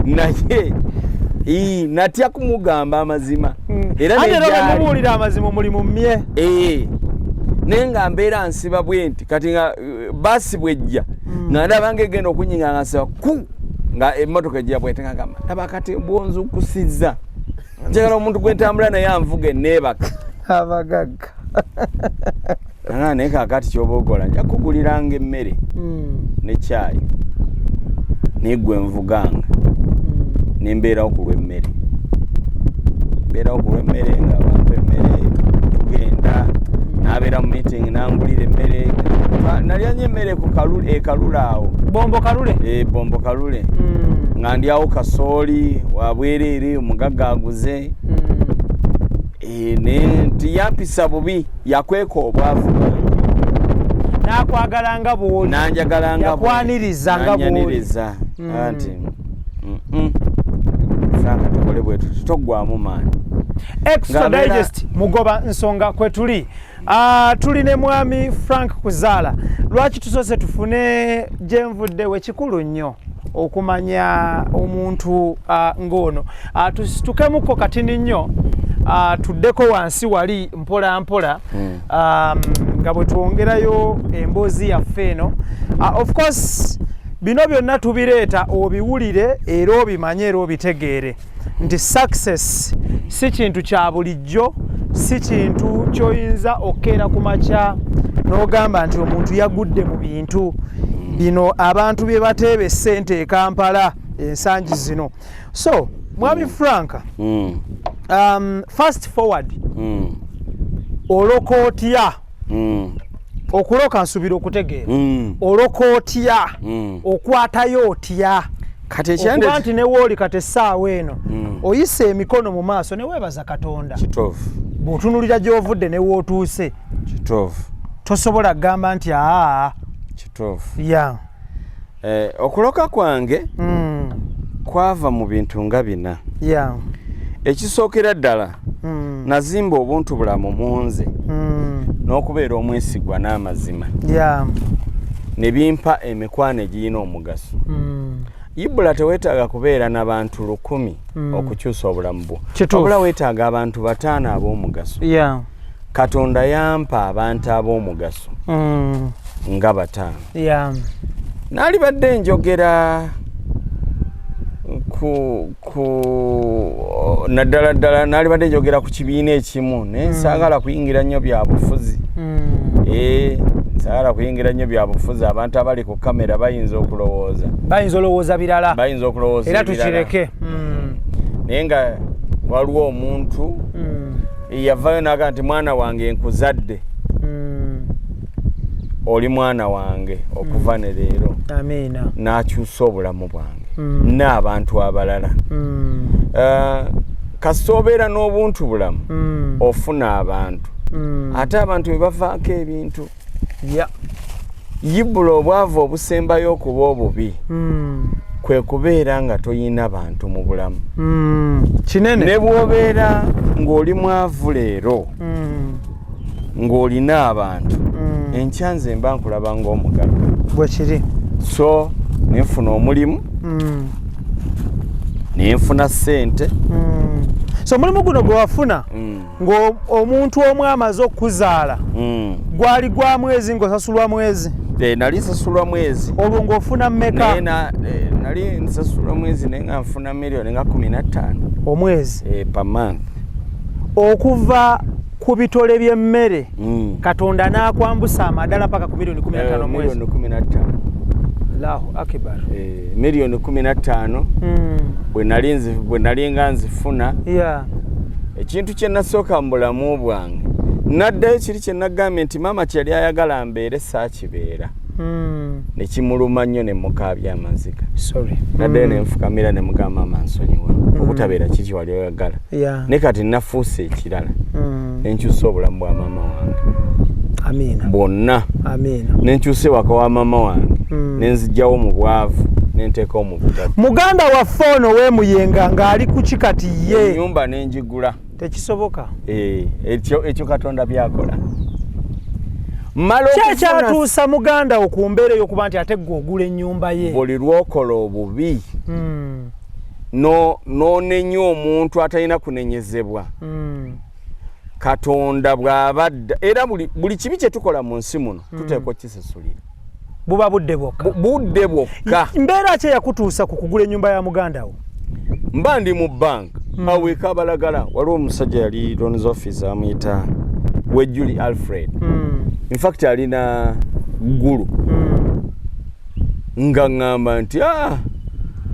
naye natya kumugamba amazima era nemuwulira amazima mulimu mmye naye nga mbeera nsiba bwe nti kati nga baasi bwejja nga ndaba nga egenda okunyinga nga nsiba nga emmotoka ejja bwetanga gamba laba kati bwonzukusizza njagala omuntu gwentambula naye anvuga enneebaka abagagga naye kaakati kyoba okola nja kuguliranga emmere ne caayi naye gwe nvuganga nembeerawo ku lw'emmere nga bampa emmere tugenda nabeera mu meeting nangulira emmere nalya nnyo emmere ku ekalule awo bombo kalule nga ndyawo kasooli wabwereere omugagga aguze nti yampisa bubi yakweka obwavu nakwagala nga bwoli nanjagala nga yakwaniriza nga bwoli anti Franka tukole bwetu tutogwamu maani Extra Digest mugoba nsonga kwe tuli tuli ne mwami Frank Kuzaala lwaki tusose tufune jenvudde wekikulu nnyo okumanya omuntu ngono tusitukemuko katini nnyo tuddeko wansi wali mpola mpola nga bwe twongerayo emboozi yaffe eno of course bino byonna tubireeta obiwulire era obimanye era obitegeere nti success si kintu kya bulijjo si kintu kyoyinza okkeera ku makya n'ogamba nti omuntu yagudde mu bintu bino abantu bye bateeba essente e Kampala ensangi zino. So mwami Franka fast forward oloka otya okuloka nsubira okutegeera oloka otya okwatayo otya kati ekyande okuba nti ne wooli kati essaawa eno oyise emikono mu maaso ne weebaza Katonda kituufu bw'otunulira gy'ovudde ne wootuuse kituufu tosobola kugamba nti kituufu ya okuloka kwange kwava mu bintu nga bina ya ekisookera ddala nazimba obuntu bulamu munze n'okubeera omwesigwa n'amazima ne bimpa emikwano egirina omugaso Ibula teweetaaga kubeera n'abantu 100 okukyusa obulamu bwo wabula weetaaga abantu 5 ab'omugaso Katonda yampa abantu ab'omugaso nga 5 naali badde njogera naddala naali badde njogera ku kibiina ekimu naye saagala kuyingira nnyo bya bufuzi saagala kuyingira nnyo bya bufuzi abantu abali ku kamera bayinza olowooza birala era tukireke naye nga waliwo omuntu yavayo naga nti mwana wange nkuzadde oli mwana wange okuva ne leero n'akyusa obulamu bwange n'abantu abalala kasita obeera n'obuntu bulamu ofuna abantu ate abantu bwe bavaako ebintu Ibula obwavu obusembayo okuba obubi kwe kubeera nga toyina bantu mu bulamu kinene ne bw'obeera ng'oli mwavu leero ng'olina abantu enkya nze mba nkulaba ng'omugagga bwe kiri so nenfuna omulimu nenfuna ssente so omulimu guno gwe wafuna ng'omuntu omu amaze okukuzaala gwali gwa mwezi ng'osasulwa mwezi nali nsasulwa mwezi olwo ng'ofuna mmeka nali nsasulwa mwezi naye nga nfuna miliyoni nga 15 omwezi per month okuva ku bitole by'emmere Katonda n'akwambusa amadala paka ku miliyoni 15 omwezi Allahu akbar miliyoni 15 bwe nali nga nzifuna ekintu kye nasooka mu bulamu bwange naddayo kiri kye nagambye nti maama kyali ayagala mbeere saakibeera ne kimuluma nnyo ne mukaabya amaziga naddayo ne nfukamira ne mugamba maama nsonyiwa obutabeera kiki wali oyagala ne kati nafuuse ekirala ne nkyusa obulamu bwa maama wange bwonna ne nkyusa ewaka wa maama wange ne nzigyawo mu bwavu ne nteekawo mu butale muganda waffe ono weemuyenga ng'ali ku kikati ye ennyumba ne njigula tekisoboka ekyo Katonda byakola kyatuusa muganda wo ku mbeera ey'okuba nti ate gwe ogula ennyumba ye buli lw'okola obubi n'onenya omuntu atalina kunenyezebwa Katonda bw'abadda era buli kibi kye tukola mu nsi muno tuteekwa kisasulira buba budde bwokka mbeera ki yakutuusa ku kugula ennyumba ya muganda wo? Mba ndi mu bank aweka abalagala waliwo omusajja yali loans office amuyita Wejjuli Alfred in fact alina ggulu nga ngamba nti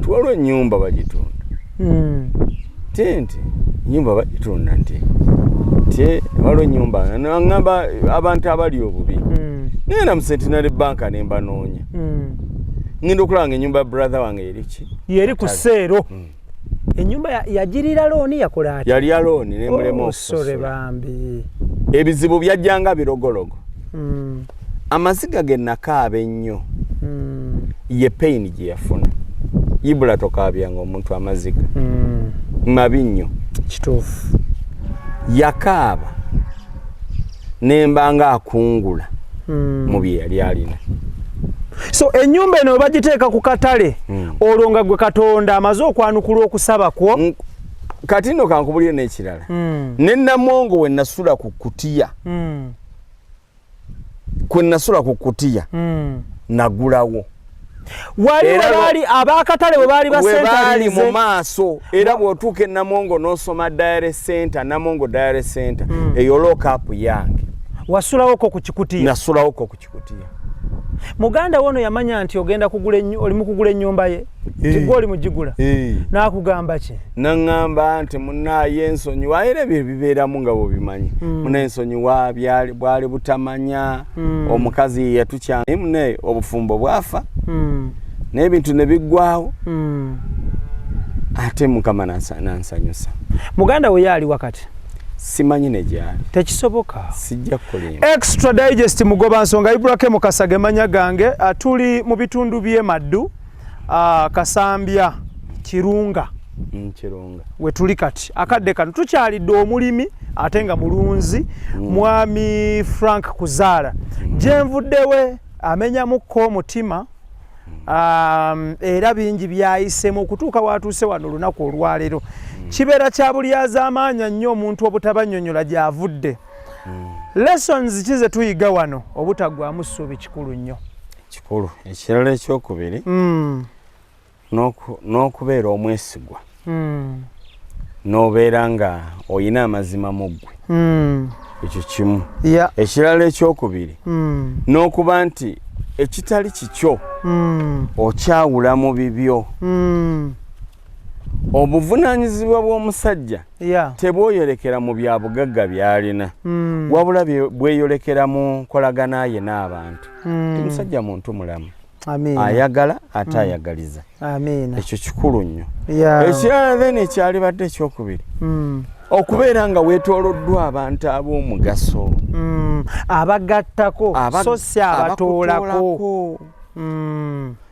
tuwaliwo ennyumba bagitunda nti ennyumba bagitunda nti waliwo ennyumba ngamba abantu abali obubi nena mu Centenary Bank nemba noonya ngenda okulaba nga ennyumba ya brother wange yeri ku Seero. Ennyumba yagirira looni yakola ati? Yali ya looni nemulema okusole bambi. Ebizibu byajjanga birogologo. Amaziga ge nakaaba ennyo ye pain gye yafuna. Ibula tokaabyanga omuntu amaziga. Mabi nnyo. Kituufu. Yakaaba nembanga akungula mu bye yali alina. So ennyumba eno bagiteeka ku katale olwo nga gwe Katonda amaze okwanukula okusaba kwo. Kati nno kankubulire n'ekirala ne Namongo we nasula ku kutiya kwe nasula ku kutiya nagulawo wali abakatale we baali baali mu maaso era bw'otuuka e Namongo n'osoma Diary Center Namongo Diary Center eyo lookapu yange wasulawoko ku kikutiya. Nasulawoko ku kikutiya. Muganda wono yamanya nti ogenda kugula olimu kugula ennyumba ye tigoli mugigula n'akugamba ki? Nangamba nti munaye ensonyiwa era bibeeramu nga bwobimanyi munaye ensonyiwa bwali butamanya omukazi yatukyanga munaye obufumbo bwafa n'ebintu ne biggwawo ate Mukama nansanyusa. Muganda we yaali wakati? Simanyi ne gyali. Tekisoboka. Sijja kulimba. Extra Digest mugoba nsonga Ibrahim Kasage manya gange atuli mu bitundu bye Maddu Kasambya Kirunga. Kirunga. We tuli kati akadde kano tukyalidde omulimi ate nga mulunzi mwami Frank Kuzaala jenvuddewe amenyamukko omutima era bingi byayisemu okutuuka watuuse wano olunaku olwaleero. Kibeera kya bulyaza amaanya nnyo omuntu obutabanyonyola gy'avudde. Lessons ki ze tuyiga wano obutaggwamu ssuubi kikulu nnyo. Kikulu. Ekirala ekyokubiri n'okubeera omwesigwa n'obeera nga oyina amazima mu ggwe ekyo kimu. Ekirala ekyokubiri n'okuba nti ekitali kikyo okyawula mu bibyo. Obuvunaanyizibwa bw'omusajja tebwoyolekera mu bya bugagga by'alina wabula bweyolekera mu nkolagana ye n'abantu. Omusajja muntu mulamu ayagala ate ayagaliza. Ekyo kikulu nnyo. Ekirala then ekyalibadde ekyokubiri okubeera nga weetooloddwa abantu ab'omugaso abagattako so si abatoolako.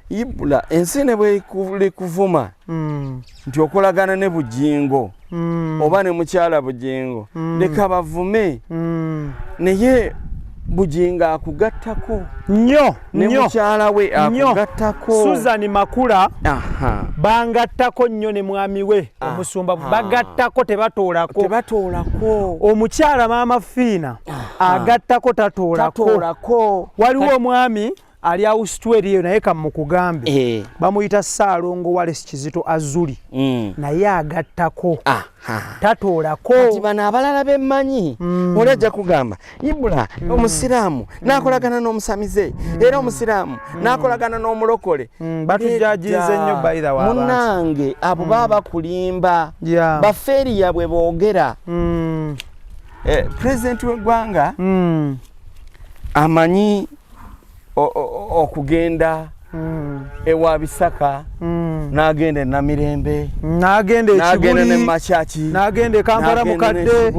Ibula ensi ne bwekuvuma nti okolagana ne Bujingo oba ne mukyala Bujingo leka bavume naye Bujinga akugattako nnyo ne mukyala we akugattako. Susan Makula bangattako nnyo ne mwami we omusumba bagattako tebatoolako. Omukyala Maama Fiina agattako tatoolako. Waliwo omwami ali Australia eyo naye kamukugambe bamuyita Ssaalongo Wallace Kizito Azuli naye agattako tatoolako. Kati bano abalala bemmanyi olajja kugamba Ibula omusiraamu n'akolagana n'omusamize era omusiraamu n'akolagana n'omulokole batujajize nnyo by the way munnange abo baba bakulimba bafeeriya bwe boogera. President w'eggwanga amanyi okugenda ewa Bisaka n'agenda Namirembe n'agenda n'agenda ne Makyaki n'agenda Kampala mukadde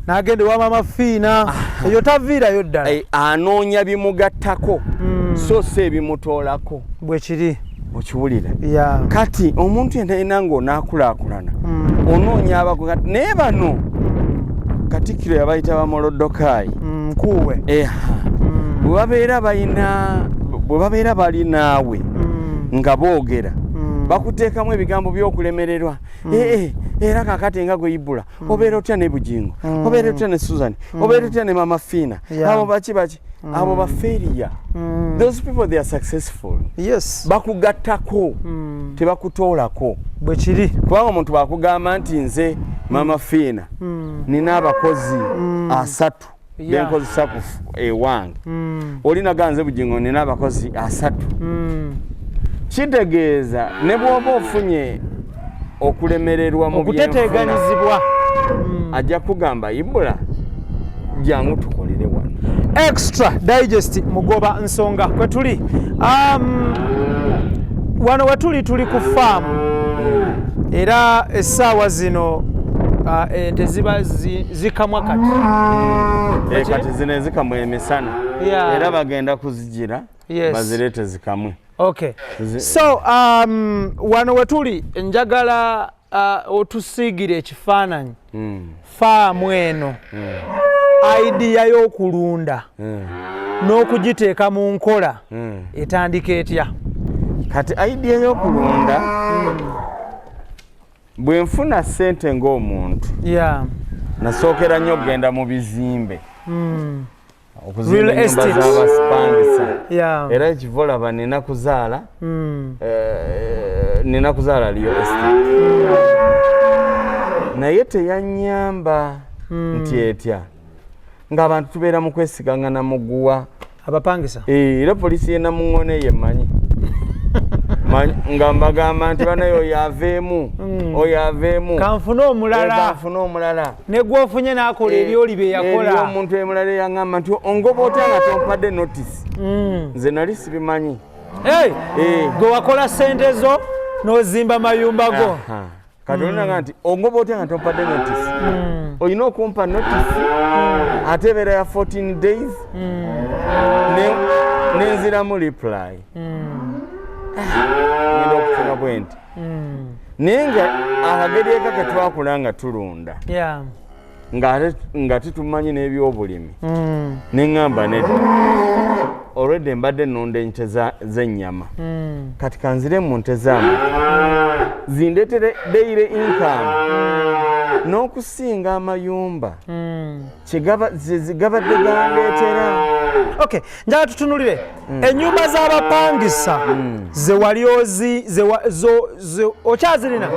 n'agenda wa Maama Fiina eyo taviirayo ddala. Anoonya bimugattako so si ebimutoolako bwe kiri okiwulira. Kati omuntu yenna ng'onaakulaakulana onoonya abakugatta naye bano Katikkiro yabayita bamolodokaayi nkuwe bwe babeera bali naawe nga boogera bakuteekamu ebigambo by'okulemererwa era kakati nga gwe Ibula obeera otya ne Bujingo obeera otya ne Susan obeera otya ne Mama Fina abo baki abo ba failure those people they are successful yes bakugattako tebakutoolako bwe kiri kubanga omuntu bakugamba nti nze Mama Fina nina abakozi 3 benkozesa ku ewange olina ganze Bujingo nina abakozi 3 kitegeeza ne bw'oba ofunye okulemererwa mu okuteteeganyizibwa ajja kugamba Ibula jangu tukolere wano extra digest mugoba nsonga kwe tuli wano wetuli tuli ku farm era essaawa zino ente ziba zikamwa kati kati zino zikamwa emisana era bagenda kuzigira bazireete zikamwe okay so wano wetuli njagala otusiigire ekifaananyi faamu eno idea y'okulunda n'okugiteeka mu nkola etandika etya kati idea y'okulunda bwe nfuna ssente ng'omuntu nasookera nnyo okugenda mu bizimbe okuzimba ennyumba z'abasipangisa era ekivolaba nina kuzaala real estate naye teyannyamba nti etya ng'abantu tubeera mu kwesigangana muguwa abapangisa era polisi ye Namuŋŋone yemanyi nga mbagamba nti banayo oyo aveemu kanfune omulala ne gwofunye n'akola ebyoli bye yakola eriyo omuntu emulala yaŋŋamba nti ongoba otya nga tompadde notisi nze nali sibimanyi gwe wakola ssente zo n'ozimba mayumba go kati olinaga nti ongoba otya nga tompadde notisi olina okumpa notisi ate ebeera ya 14 days nenziramu reply ngenda okufuna bwe nti naye nga akageri eka ketwakula nga tulunda nga titumanyi n'ebyobulimi neŋŋamba nedda already mbadde nnunda ente z'ennyama kati kanzire mu nte z'amata zindeetere daily income n'okusinga amayumba gabadde gandeetera okay njala tutunulire ennyumba z'abapangisa ze wali okyazirina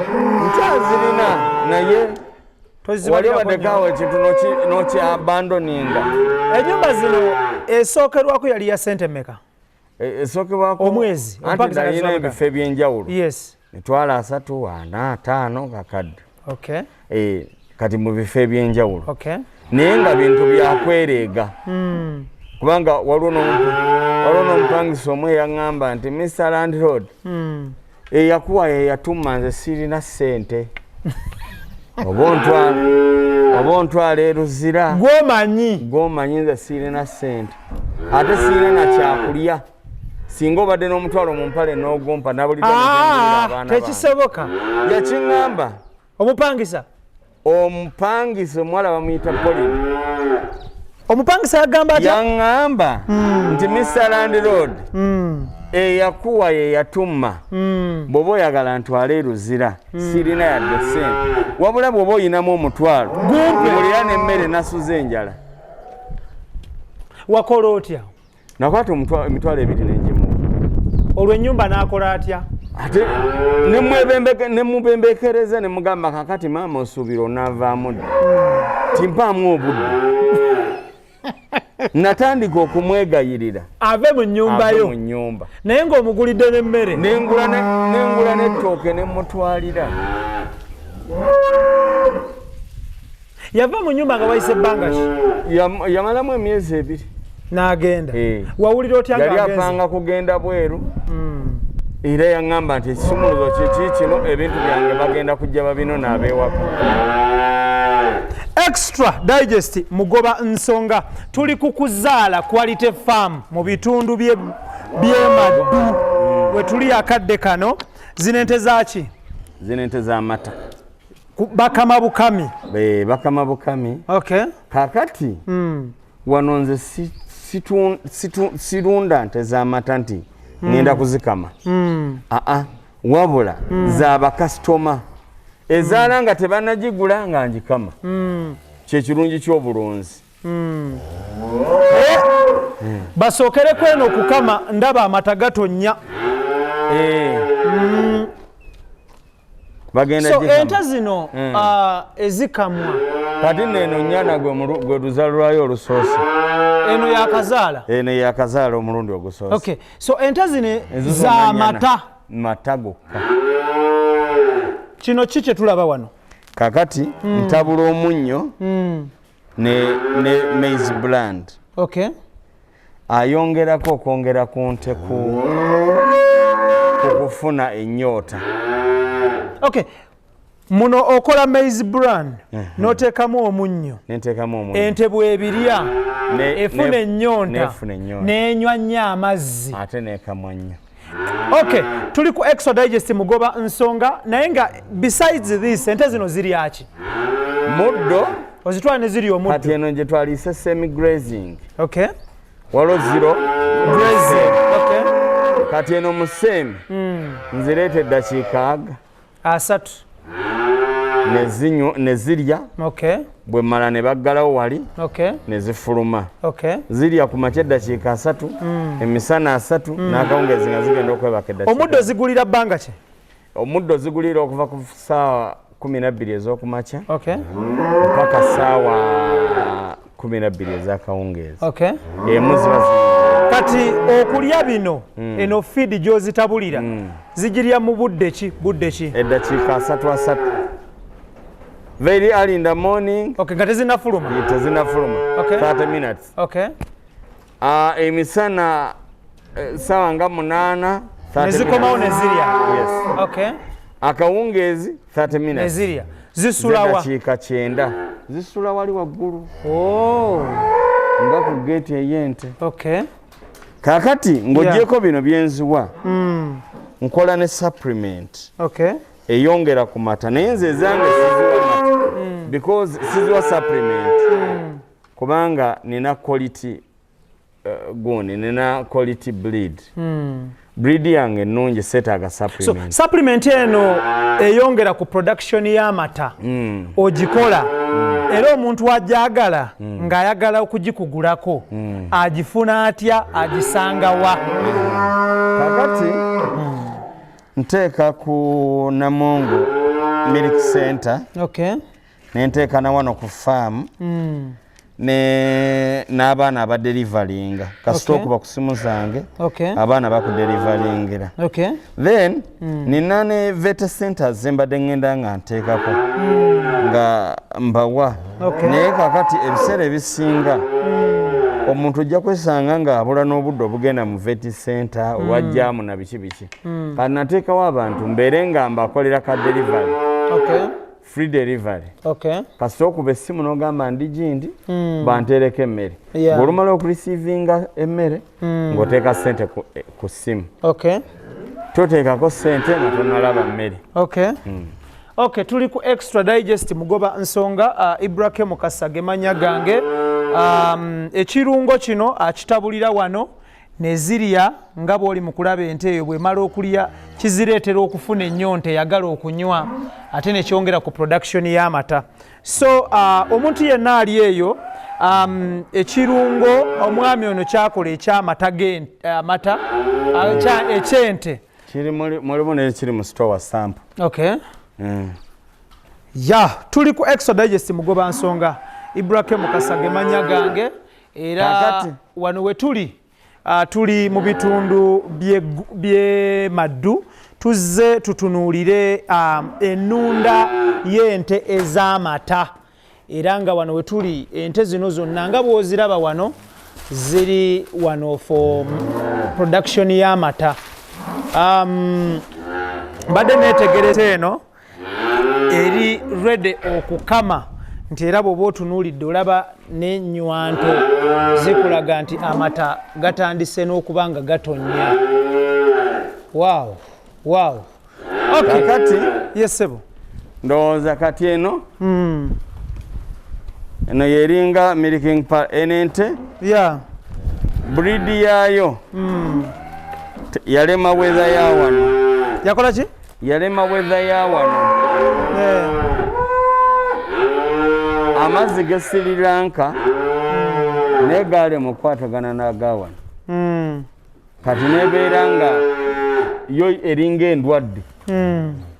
naye wali waddegawo ekintu n'okyabandoninga ennyumba zino esookerwako yali ya sente mmeka esookerwako omwezi anti nalina ebifo ebyenjawulo yes mitwalo 3 4 5 kakadde okay kati mu bifo ebyenjawulo okay naye nga bintu byakwereega kubanga waliwo n'omupangisa omwe yaŋŋamba nti Mr. Landlord eyakuwa yeyatuma nze sirina ssente oba ontwala eruzira gw'omanyi nze sirina ssente ate sirina na kyakulya singa obadde n'omutwalo mu mpale n'ogumpa nabulidde tekisoboka yakiŋŋamba omupangisa omuwala bamuyita Pauline omupangisa yagamba atya yaŋŋamba nti Mr. Landlord eyakuwa yeyatuma bw'oba oyagala ntwale eruzira sirina yadde ssente wabula bw'oba oyinamu omutwalo mulira n'emmere nasuza enjala wakola otya nakwata emitwalo 2 n'engimu olwo ennyumba n'akola atya ate nemubembekereza nemugamba kakati maama osuubira onaavaamu dda timpaamu obudde natandika okumwegayirira ave mu nnyumba yo naye ng'omugulidde n'emmere nengula n'ettooke nemutwalira yava mu nnyumba nga wayise ebbanga ki yamalamu emyezi 2 n'agenda wawulira otya yali apanga kugenda bweru era yaŋŋamba nti ekisumuluzo kiki kino ebintu byange bagenda kujja babino n'abeewaka extra digest mugoba nsonga tuli ku kuzaala quality farm mu bitundu by'emaddu we tuli akadde kano zino ente zaki zino ente z'amata bakama bukami bakama bukami okay kakati wano nze sirunda nte z'amata nti ngenda kuzikama wabula za bakasitoma ezaala nga tebanagigula nga njikama kyekirungi ky'obulunzi. Basookereko eno okukama ndaba amata gatonnya. So ente zino ezikamwa kati neno nnyana gwe luzaalo lwayo olusoose. Eno yakazaala? Eno yakazaala omulundi ogusoose. Okay. So ente zino za mata? Mata gokka. Kino ki kye tulaba wano? Kakati ntabula omunnyo ne maize bland. Okay. Ayongerako okwongera ku nte kufuna ennyota. Okay. Muno okola maize bran n'oteekamu omunnyo. N'enteekamu omunnyo. Ente bw'ebirya efuna ennyonta n'enywa nnyo amazzi. Ate n'ekamwa nnyo. Okay, tuli ku Extra Digest Mugoba Nsonga naye nga besides this ente zino zirya ki? Muddo. Ozitwala ne zirya omuddo. Kati eno gye twaliise semi grazing. Okay. Waliwo zero grazing. Okay. Kati eno mu semi nzireeta eddakiika 3 ne zirya. Okay. Bwe mmala ne baggalawo wali. Okay. Ne zifuluma. Okay. Zirya ku makya eddakiika 3 emisana 3 n'akawungezi nga zigenda okwebaka eddakiika. Omuddo zigulira bbanga ki? Omuddo zigulira okuva ku ssaawa 12 ez'okumakya. Okay. Mpaka ssaawa 12 ez'akawungezi. Okay. Emu ziba kati okulya bino eno feed gy'ozitabulira zigirya mu budde ki? Budde ki? Eddakiika 3 very early in the morning. Okay, nga tezinafuluma? Tezinafuluma. Okay. 30 minutes. Okay. Emisana ssaawa nga 8 nezikomawo nezirya? Yes. Okay. Akawungezi 30 minutes. Nezirya. Zisulawa? Eddakiika 9. Zisula wali waggulu. Oh. Nga ku gate ey'ente. Okay. Kakati ng'oggyeko bino byenziwa nkola ne supplement. Okay. Eyongera ku mata naye nze ezange siziwa mata because siziwa supplement kubanga nina quality guni nina quality breed. Breed yange nnungi seetaaga supplement. So supplement eno eyongera ku production y'amata ogikola era omuntu ajagala ng'ayagala okugikugulako agifuna atya, agisanga wa? Kakati nteeka ku Namongo Milk Center. Okay. Nenteeka na wano ku farm n'abaana abadelivaringa kasita okuba ku simu zange. Okay. Abaana bakudelivaringira. Okay. Then nina ne vet centers zembadde ngenda nga nteekako nga mbawa. Naye kakati ebiseera ebisinga omuntu ojja kwesanga ng'abula n'obudde obugenda mu vet center olwajjaamu na biki biki. Kati nateekawo abantu mbeere nga mbakolera ka delivery. Okay. Free delivery. Okay. Kasita okuba essimu n'ogamba ndi gindi banteereko emmere. Yeah. Bw'olumala okureceivinga emmere ng'oteeka ssente ku ssimu. Okay. Toteekako ssente nga tonalaba mmere. Okay. Okay, tuli ku Extra Digest Mugoba Nsonga. Ibrahim Mukasa gemanya gange. Ekirungo kino akitabulira wano nezirya nga bw'oli mu kulaba ente eyo bw'emala okulya kizireetera okufuna ennyonta eyagala okunywa ate ne kyongera ku production y'amata. So omuntu yenna ali eyo ekirungo omwami ono kyakola ekyamata amata ekyente mulimu nekiri mu store sample. Okay. Ya tuli ku Extra Digest Mugoba Nsonga. Ibrahim Mukasa gemanya gange era wano we tuli tuli mu bitundu bye Maddu tuzze tutunuulire ennunda y'ente ez'amata era nga wano we tuli ente zino zonna nga bw'oziraba wano ziri wano for production y'amata. Mbadde neetegereza eno eri ready okukama nti era bw'oba otunuulidde olaba n'ennywanto zikulaga nti amata gatandise n'okuba nga gatonnya. Wow. Wow. Okay. Kakati yes sebo ndowooza kati eno eno yeringa milking enente. Yeah. Breed yaayo yalema weather ya wano. Yakola ki? Yalema weather ya wano. amazzi ge Sri Lanka negaali mukwatagana n'agawano kati nebeera nga yo eringa endwadde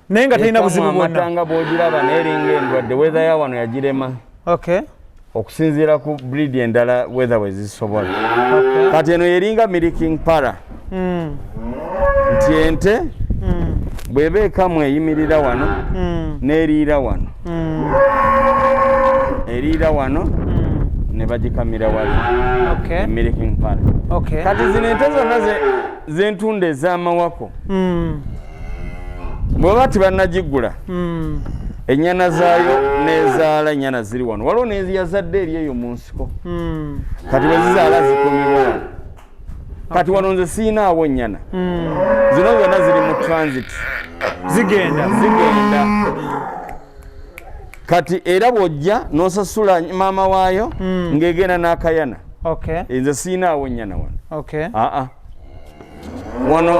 naye nga talina buzibu bwonna amatanga bw'ogiraba n'eringa endwadde weather ya wano yagirema okusinziira ku breed endala weather we zisobola kati eno yeringa milking para nti ente bw'eba ekamu eyimirira wano n'eriira wano eriira wano ne bagikamira wali milking para kati zino ente zonna zentunda ez'amawako bw'oba tibannagigula ennyana zaayo n'ezaala ennyana ziri wano waliwo n'eziyazadde eri eyo mu nsiko kati bwe zizaala zikumirwa wano kati wano nze siinaawo ennyana zino zonna ziri mu transit zigenda kati era bw'ojja n'osasula maama waayo ng'egenda n'akayana nze siinaawo ennyana wano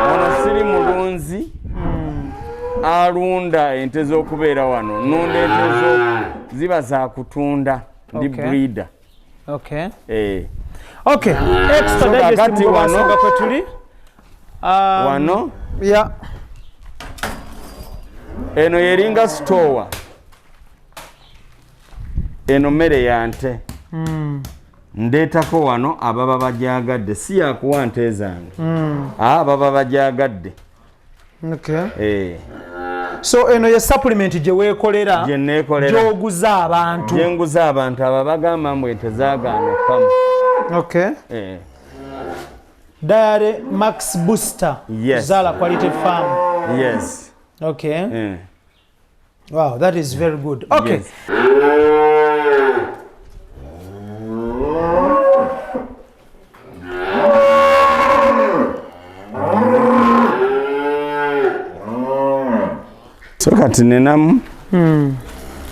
wano siri mulunzi alunda ente z'okubeera wano nunda ente ziba za kutunda ndi breeder extra digest wano kwe tuli wano eno yeringa store eno mmere ya nte ndeetako wano ababa bajagadde si yakuwa nte zange ababa bajagadde so eno ye supplement gye weekolera gy'oguza abantu gyenguza abantu abo bagamba mbu ente zaagaana okkamu Diary Max Booster Zala Quality Farm wow, that is very good so kati nenamu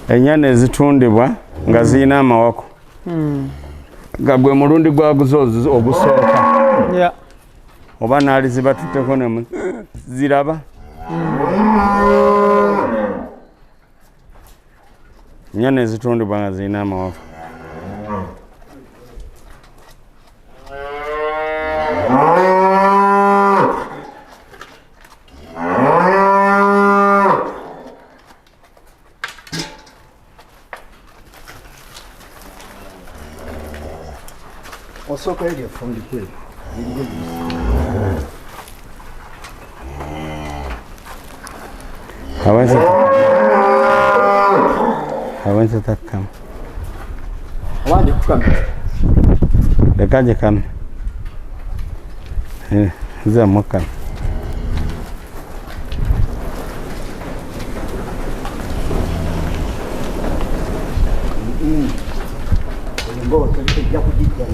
ennyana ezitundibwa nga zirina amawako nga gwe mulundi gwaguzo ogusooka oba naali zibatutteko ne ziraba ennyana ezitundibwa nga zirina amawako Osoka ile fundi kweli. Hawanza takam. Awandi kukam. Dekaje kam. Za mwaka. Ngo tulikuja kujija.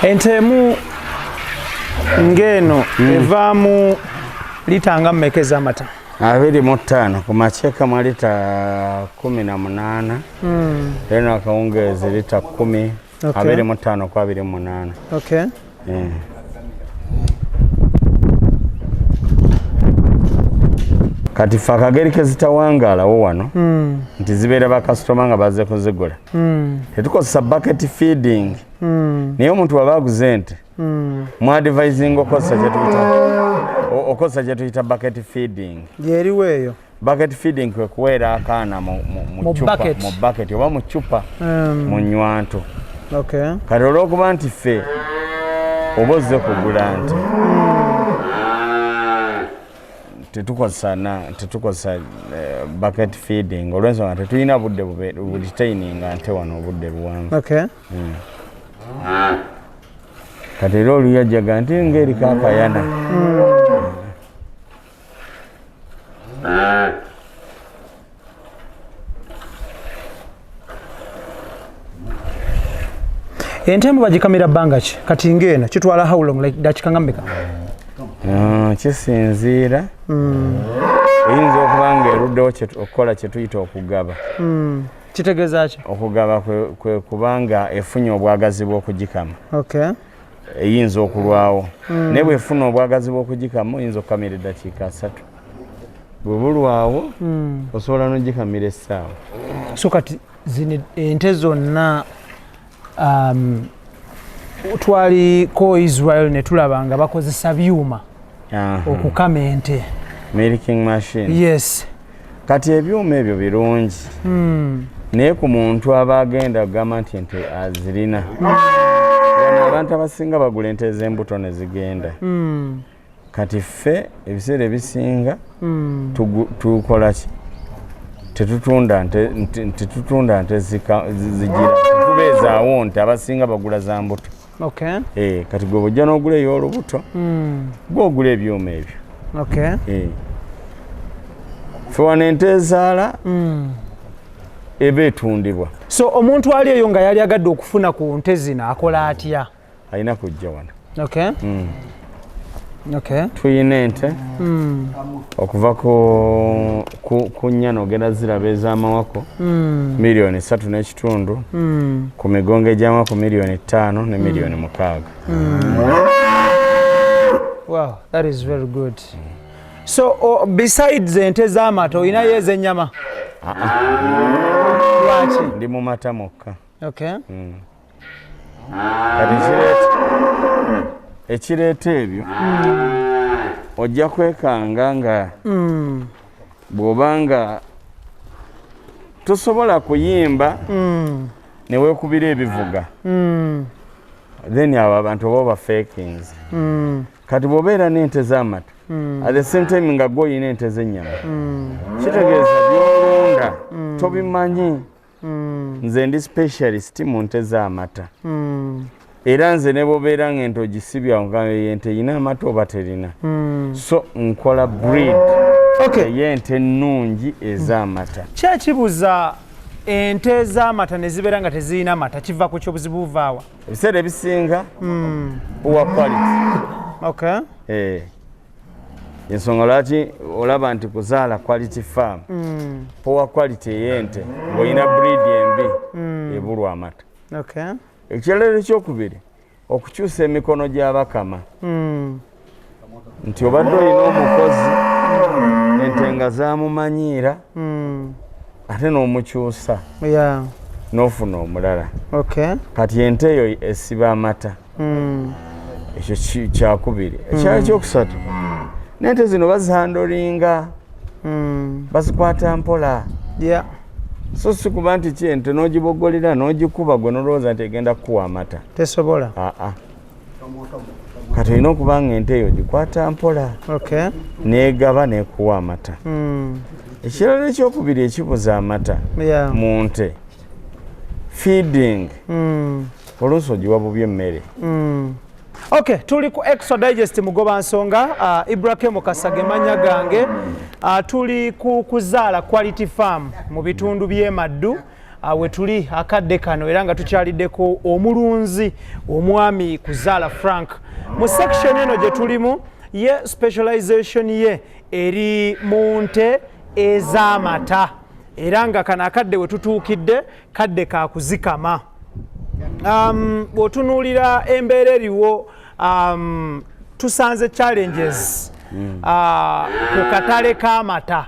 Entemu ngeno evaamu litanga mmekeza amata 25 ku macheeka mwa lita 18 tena akaongeza lita 10 25 kwa 28 kati ffe akageri ke zitawangaalawo wano nti zibeera bakasitoma nga bazze kuzigula tetukozesa bucket feeding naye omuntu waba aguze nti mu advising okozesa kye tuyita bucket feeding yeriwo eyo bucket feeding kwe kuweera akaana mu bucket oba mu cupa mu nnywanto kati olw'okuba nti ffe oba ozze kugula nti tetukozesa bucket feeding olw'ensonga tetulina budde bulitaininga nte wano obudde buwanvu kati era oluyajjaga nti ng'eriko akayana ente bagikamira bbanga ki kati ng'eno kitwala how long like dakiika nga mmeka kisinziira eyinza okuba ng'eruddewo okukola kye tuyita okugaba kitegeeza ki okugaba kwe kubanga efunye obwagazi bw'okugikama eyinza okulwawo naye bw'efuna obwagazi bw'okugikama oyinza okukamira eddakiika 3 bwe bulwawo osobola n'ogikamira essaawa so kati zino ente zonna twaliko Israel ne tulaba nga bakozesa byuma okukama ente milking machine yes kati ebyuma ebyo birungi naye ku muntu aba agenda kugamba nti ente azirina abantu abasinga bagula ente ez'embuto ne zigenda kati ffe ebiseera ebisinga tukola ki tetutunda nte zigira tubeezaawo nti abasinga bagula za mbuto kati gwe bw'ojja n'ogula ey'olubuto gwe ogula ebyuma ebyo ffe wano ente ezaala eba etundibwa so omuntu ali eyo nga yali agadde okufuna ku nte zino akola atya alina kujja wano tuyina ente okuva ku nnyano ogenda ziraba ez'amawako miliyoni 3.5 ku migongo egy'amawako miliyoni 5 ne miliyoni 6. Wow, that is very good. So besides ente z'amata olinayo ez'ennyama? Lwaki? Ndi mu mata mokka. Ekireeta ebyo ojja kwekanga nga bw'oba nga tosobola kuyimba ne weekubira ebivuga then abo abantu oba oba fakings kati bw'obeera n'ente z'amata at the same time nga gwe olina ente z'ennyama kitegeeza by'olunda tobimanyi nze ndi specialist mu nte z'amata era nze ne bw'obeera ng'ente ogisibya nga ente eyina amata oba terina so nkola breed ey'ente ennungi ez'amata kyekibuza ente ez'amata ne zibeera nga tezirina mata kiva ku ky'obuzibu buvaawa ebiseera ebisinga poor quality ensonga lwaki olaba nti kuzaala quality farm poor quality ey'ente ng'olina breed embi ebulwa amata ekirala ekyokubiri okukyusa emikono gy'abakama nti obadde olina omukozi ente nga zaamumanyiira ate n'omukyusa n'ofuna omulala kati ente eyo esiba amata ekyo kyakubiri ekyala kyokusatu n'ente zino bazihandolinga bazikwata mpola so si kuba nti kyente n'ogibogolera n'ogikuba gwe nolowooza nti egenda kukuwa amata tesobola kati olina okuba nga ente eyo gikwata mpola n'egaba n'ekuwa amata ekirala ekyokubiri ekibuza amata mu nte feeding oluusi ogiwa bubi emmere tuli ku Extra Digest Mugoba Nsonga Ibrahim Kasage manya gange tuli ku Kuzaala Quality Farm mu bitundu by'e Maddu we tuli akadde kano era nga tukyaliddeko omulunzi omwami Kuzaala Frank mu section eno gye tulimu ye specialization ye eri mu nte ez'amata era nga kano akadde we tutuukidde kadde ka kuzikama bw'otunuulira embeera eriwo tusanze challenges ku katale k'amata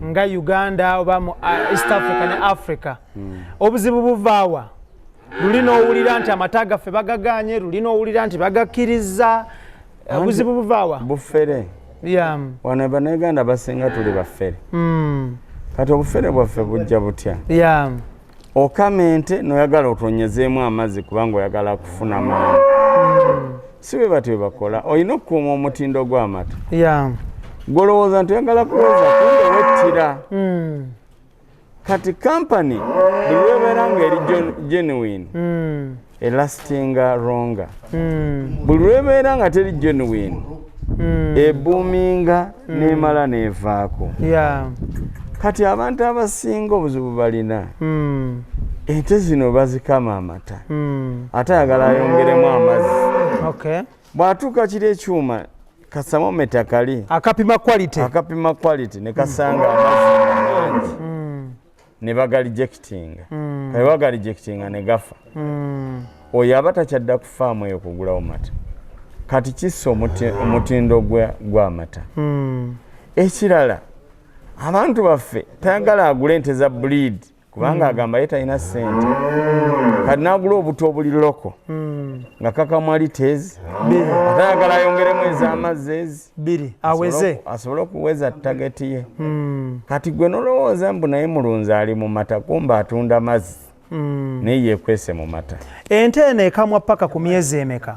nga Uganda oba mu East Africa ne Africa obuzibu buvaawa luli n'owulira nti amata gaffe bagaganye luli n'owulira nti bagakkiriza obuzibu buvaawa bufere wano bannayuganda basinga tuli baffere kati obufere bwaffe bujja butya okama ente noyagala otonyezeemu amazzi kubanga oyagala kufuna maanyi si bwe batyo bakola olina okukuuma omutindo gw'amata gwolowooza nti oyagala kuweza kumbe wettira kati kampani buli lwebeera ng'eri genuine elastinga ronga buli lwebeera nga teri genuine ebuuminga n'emala neevaako kati abantu abasinga obuzibu balina ente zino bazikama amata ate ayagala ayongeremu amazzi bw'atuuka kiri ekyuma kasamometa kali akapima quality ne kasanga amazzi mangi ne bagalijectinga kale wagalijectinga ne gafa oyo aba takyadda ku faamu eyo kugulawo mata kati kissa omutindo gw'amata ekirala abantu baffe tayagala agula ente za breed kubanga agamba ye talina ssente kati n'agula obuto obuli loko nga kakamwalitezi atayagala ayongeremu ez'amazzi ezi asobole okuweza tageti ye kati gwe nolowooza mbu naye mulunzi ali mu mata kumba atunda mazzi naye yeekwese mu mata ente eno ekamwa paka ku myezi emeka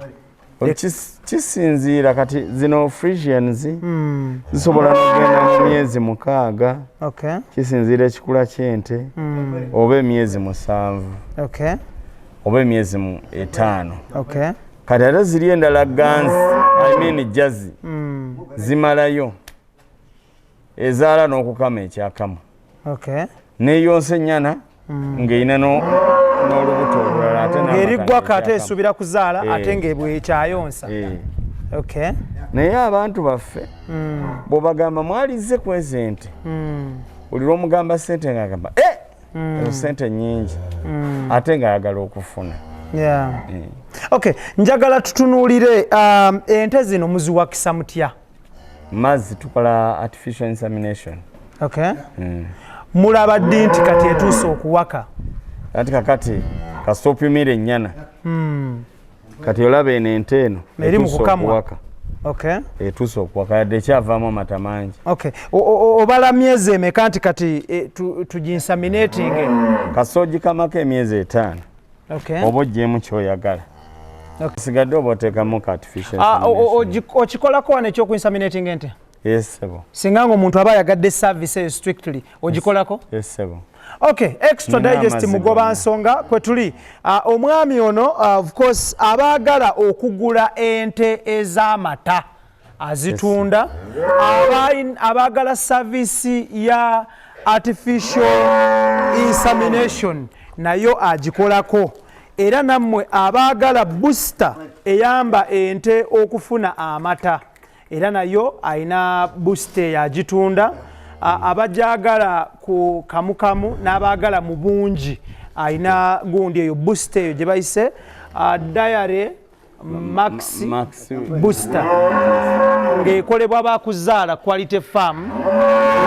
kisinziira kati zino Frisians zisobola n'ogenda mu myezi 6 kisinziira ekikula ky'ente oba emyezi 7 oba emyezi 5 kati ate ziri endala ganzi jazi zimalayo ezaala n'okukama ekyakamu n'eyonsa ennyana ng'erina n'olubuto olulala ate ng'eriggwako ate esuubira kuzaala ate ng'ebwekyayonsa naye abantu baffe bw'obagamba mwalize ku ezo ente buli lw'omugamba ssente ng'agamba ezo ssente nnyingi ate ng'ayagala okufuna njagala tutunuulire ente zino muziwakisa mutya mazzi tukola artificial insemination mulaba ddi nti kati etuuse okuwaka ati kakati kasopimire ennyana kati olaba eno ente eno eri mu kukamwa etuuse okuwaka yadde ekyavaamu amata mangi obala myezi emeka nti kati tuginsaminatinge kasoogikamako emyezi 5 oba oggyemu kyoyagala sigadde oba oteekamu ka artificial okikolako wano ekyokuinsaminating ente Yes, sebo. Singa omuntu aba yagadde service strictly ogikolako? Yes, sebo. Extra digest mugoba nsonga kwe tuli omwami ono of course abaagala okugula ente ez'amata azitunda abaagala service ya artificial insemination nayo agikolako era nammwe abaagala booster eyamba ente okufuna amata era nayo aina booster yagitunda abajagala ku kamukamu n'abaagala mu bungi aina gundi eyo booster eyo gye bayise diary max booster ng'ekolebwa bakuzaala quality farm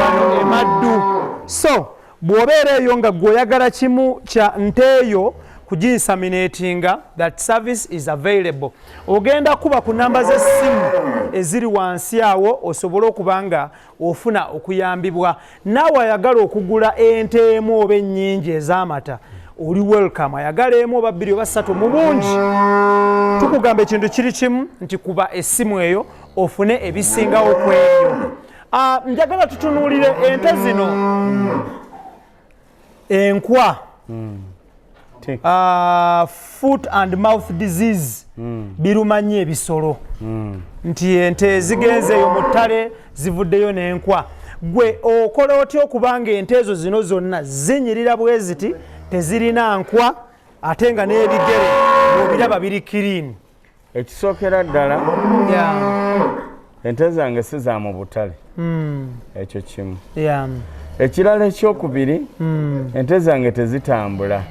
wano emaddu so bw'obeera eyo nga gw'oyagala kimu kya nteeyo kuginsaminatinga that service is available ogenda kuba ku namba z'essimu eziri wansi awo osobole okubanga ofuna okuyambibwa naawe ayagala okugula ente emu oba ennyingi ez'amata oli welcome ayagala emu oba bbiri oba ssatu mu bungi tukugamba ekintu kiri kimu nti kuba essimu eyo ofune ebisingawo ku ebyo njagala tutunuulire ente zino enkwa foot and mouth disease birumanye ebisolo nti ente zigenzeeyo mu ttale zivuddeyo n'enkwa gwe okola otya okubanga ente ezo zino zonna zinyirira bwe ziti tezirina nkwa ate nga n'ebigere bw'obiraba biri kiriini ekisookera ddala ente zange si za mu butale ekyo kimu ekirala ekyokubiri ente zange tezitambula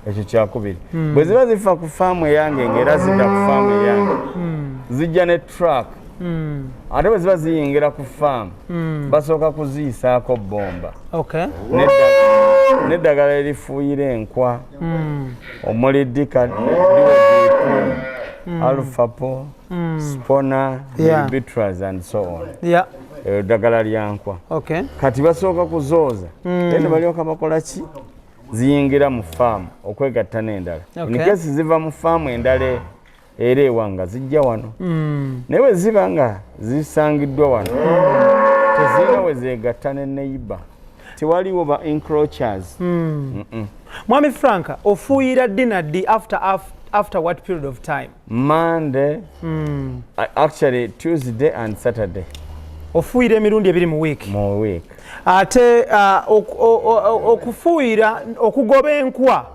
ekyo kyakubiri bwe ziba zifa ku faamu eyange ng'era zidda ku faamu eyange zijja ne truck ate bwe ziba ziyingira ku faamu basooka kuziyisaako bomba n'eddagala erifuuyira enkwa omuli dikadiwodiipu alfapo spona bitras and so on eddagala lyankwa kati basooka kuzooza ene balyoka bakola ki ziyingira mu faamu okwegatta n'endala nikesi ziva mu faamu endala era ewanga zijja wano naye bwe ziba nga zisangiddwa wano tezirina we zeegatta ne neighbor tewaliwo ba encroachers. Mwami Franka, ofuuyira dinner ddi after what period of time? Monday, actually Tuesday and Saturday. Ofuuyira emirundi ebiri mu week? Mu week. Ate okufuuyira okugoba enkwa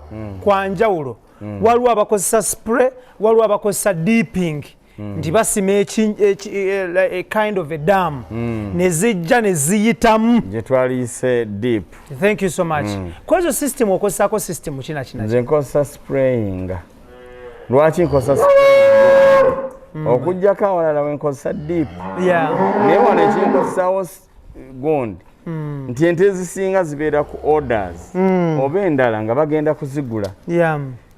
kwa njawulo waliwo abakozesa spray waliwo abakozesa deeping nti basima a kind of a dam nezijja neziyitamu gye twaliyise deep. Thank you so much. Kwezo system okozesako system kina nze nkozesa spraying. Lwaki nkozesa spraying? Okujjako awalala we nkozesa deep naye wano ekinkozesaawo gundi nti ente ezisinga zibeera ku orders oba endala nga bagenda kuzigula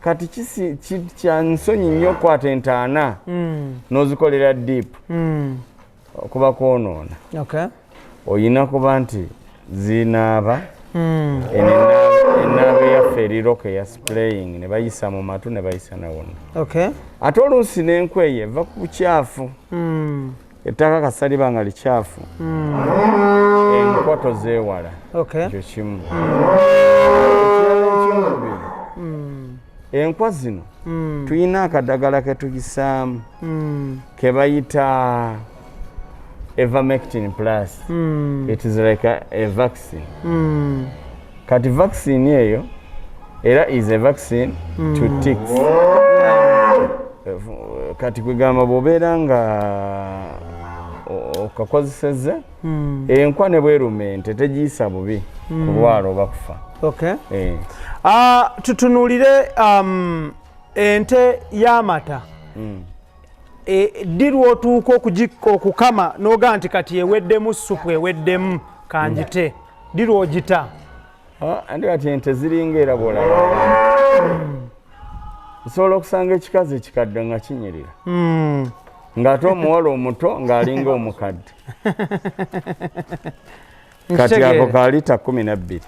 kati kya nsonyi nnyo okwata ente 4 n'ozikolera deep okuba kwonoona oyina kuba nti zinaaba enaaba eyaffe eriroka eya spraying ne bayisa mu matu ne bayisa nawonna ate oluusi n'enkwa eyo eva ku bukyafu ettaka kasaliba nga likyafu enkwa tozeewala ekyo kimu. Enkwa zino tuyina akadagala ke tuyisaamu ke bayita ivermectin plus. It is like a vaccine. Kati vaccine eyo era is a vaccine to ticks. Kati kwegamba bw'obeera nga okakozesezza enkwa ne bweruma ente tegiyisa bubi kulwala oba kufa. Tutunuulire ente y'amata ddi lw'otuuka okukama n'ogaa nti kati eweddemu supu eweddemu kanjite ddi lw'ogita? Andi kati ente ziringa era bw'olaba osobola okusanga ekikazi ekikadde nga kinyirira ng'ate omuwala omuto ng'alinga omukadde kati ako ka lita 12.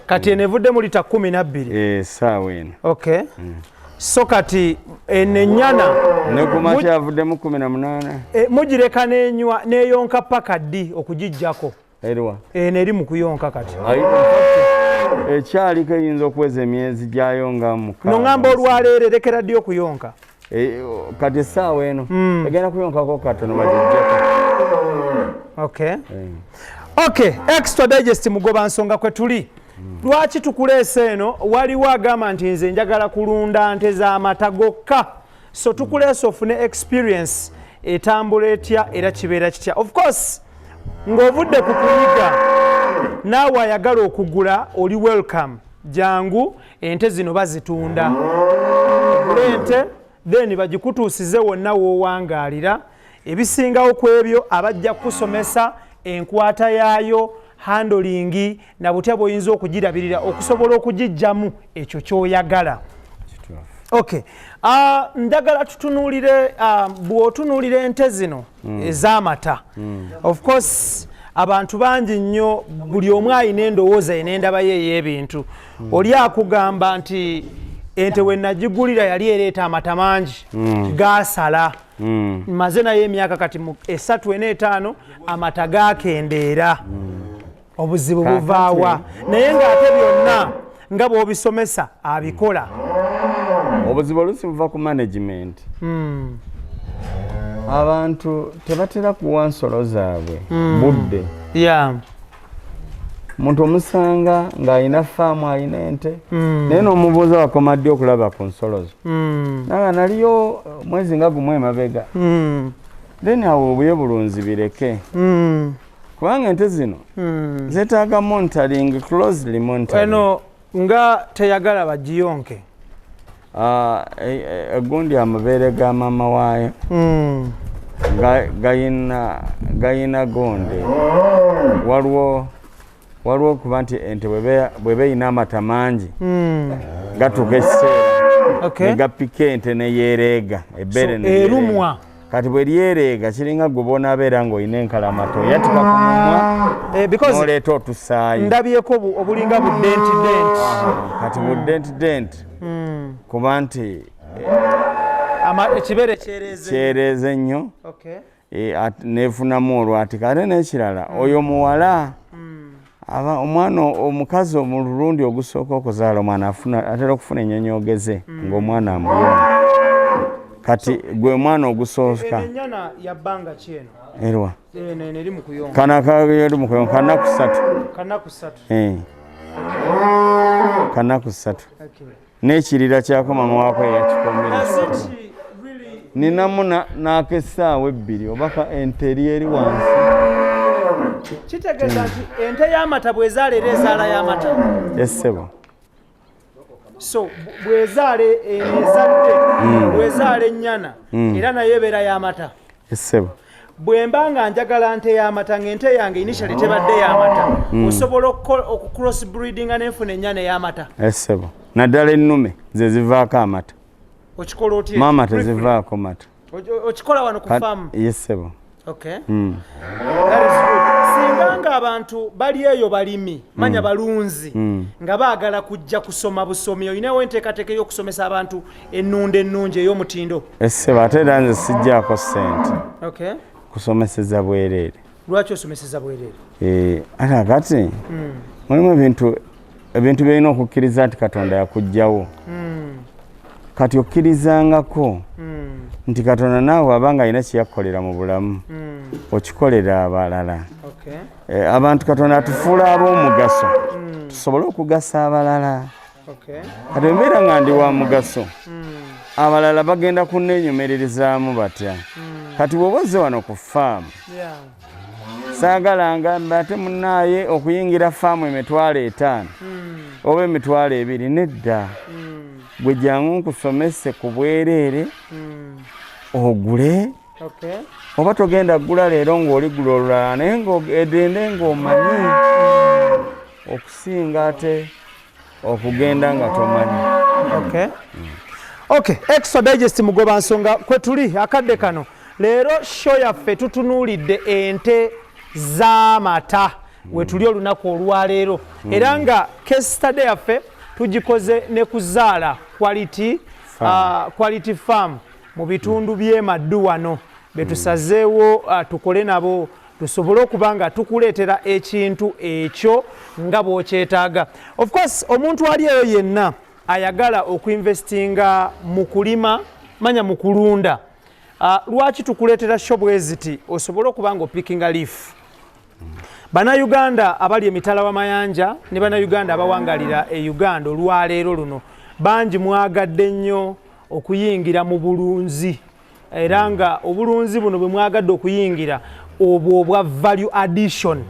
Kati enevudde lita 12. Saawa eno. So kati ennyana ne ku makya avuddemu 18. Mugireka n'enywa n'eyonka paka ddi okugijjako? Eriwa? Neri mu kuyonka kati. Ekyaliko eyinza okuweza emyezi gyayonga mu mukaaga. N'oŋŋamba olwaleero erekera ddi okuyonka? Kati essaawa eno egenda kuyonkako katono bagijjako. Extra Digest mugoba nsonga kwe tuli. Lwaki tukuleese eno waliwo agamba nti nze njagala kulunda nte z'amata gokka. So tukuleese ofune experience etambula etya era kibeera kitya. Of course ng'ovudde ku kuyiga naawe ayagala okugula oli welcome. Jangu ente zino bazitunda. Ogula ente then bagikutuusize wonna w'owangaalira. Ebisingawo ku ebyo abajja kusomesa enkwata yaayo handling na butya bw'oyinza okugirabirira okusobola okugijjamu ekyo ky'oyagala. Ndagala tutunuulire bw'otunuulira ente zino ez'amata. Of course abantu bangi nnyo buli omu alina endowooza n'endaba ye ey'ebintu. Oli akugamba nti ente we nagigulira yali ereeta amata mangi gaasala. Maze naye emyaka kati 3 4 5 amata gakendeera. Obuzibu buvaawa naye ng'ate byonna nga bw'obisomesa abikola. Obuzibu oluusi buva ku management. Abantu tebatera kuwa nsolo zaabwe budde. Muntu omusanga ng'alina faamu alina ente naye n'omubuuza wakoma ddi okulaba ku nsolo zo naga naliyo mwezi nga gumu emabega then awo obuye bulunzi bireke kubanga ente zino zeetaaga monitoring, closely monitoring. Eno nga teyagala bagiyonke egundi amabeere ga maama waayo gayina gonde waliwo kuba nti ente bweba eyina amata mangi gatuuka ekiseera negapika ente neyereega ebbere erumwa kati bwe lyereega kiringa gwe boonabeera ng'olina enkalamata oyatika ku mumwa n'oleeta otusaayi ndabyeko obulinga budentidenti kati budentidenti kuba nti ekibere kyereeze nnyo neefunamu olwatika ate n'ekirala oyo muwala omwana omukazi mu lulundi ogusooka okuzaala omwana atera okufuna ennyonyoogeze ng'omwana amuyonga kati gwe mwana ogusooka ennyana yabbanga kyeno erwa eri mu kuyonga kanakayeri mu kuyonga kanaku ssatu kanaku ssatu n'ekirira kyako mama waako eyakikomeresa ninamu n'ak'essaawa ebbiri obaka ente eri eri wansi kitegeeza nti ente y'amata bwezaala era ezaala y'amata essebo so bwezaala ezadde bwezaala ennyana era nayo ebeera y'amata essebo bwe mba nga njagala nte y'amata ng'ente yange initially tebadde y'amata osobola okucross breedinga n'enfuna ennyana ey'amata essebo naddala ennume ze zivaako amata okikola otya maama tezivaako mata okikola wano ku faamu yessebo okay that is good singa nga abantu bali eyo balimi manya balunzi nga baagala kujja kusoma busomi olinawo enteekateeka y'okusomesa abantu ennunda ennungi ey'omutindo essebo ate era nze sijjaako ssente okay kusomeseza bwereere lwaki osomeseza bwereere ate akati mulimu ebintu byolina okukkiriza nti katonda yakuggyawo kati okkirizangako nti katonda naawe abanga alina kyeyakukolera mu bulamu okikolera abalala abantu katonda atufuula ab'omugaso tusobole okugasa abalala kati embeera nga ndi wa mugaso abalala bagenda kunneenyumirizaamu batya kati bw'oba ozze wano ku faamu saagalanga ate munaaye okuyingira faamu $5,000 oba $2,000 nedda gwe jangu nkusomese ku bwereere ogule oba togenda gula leero ng'oligula olulala naye ng'edende ng'omanyi okusinga ate okugenda nga tomanyi okay extra digest mugoba nsonga kwe tuli akadde kano leero show yaffe tutunuulidde ente z'amata we tuli olunaku olwaleero era nga case study yaffe tugikoze ne kuzaala quality farm mu bitundu by'emaddu wano betusazeewo tukole nabo tusobole okuba nga tukuleetera ekintu ekyo nga bw'okyetaaga. Of course omuntu ali eyo yenna ayagala okuinvestinga mu kulima manya mu kulunda lwaki tukuleetera shop eziti osobole okuba nga opickinga leaf. Bannayuganda abali emitala w'amayanja ne bannayuganda abawangalira e Uganda olwaleero luno bangi mwagadde nnyo okuyingira mu bulunzi era nga obulunzi buno bwe mwagadde okuyingira obwo obwa value addition.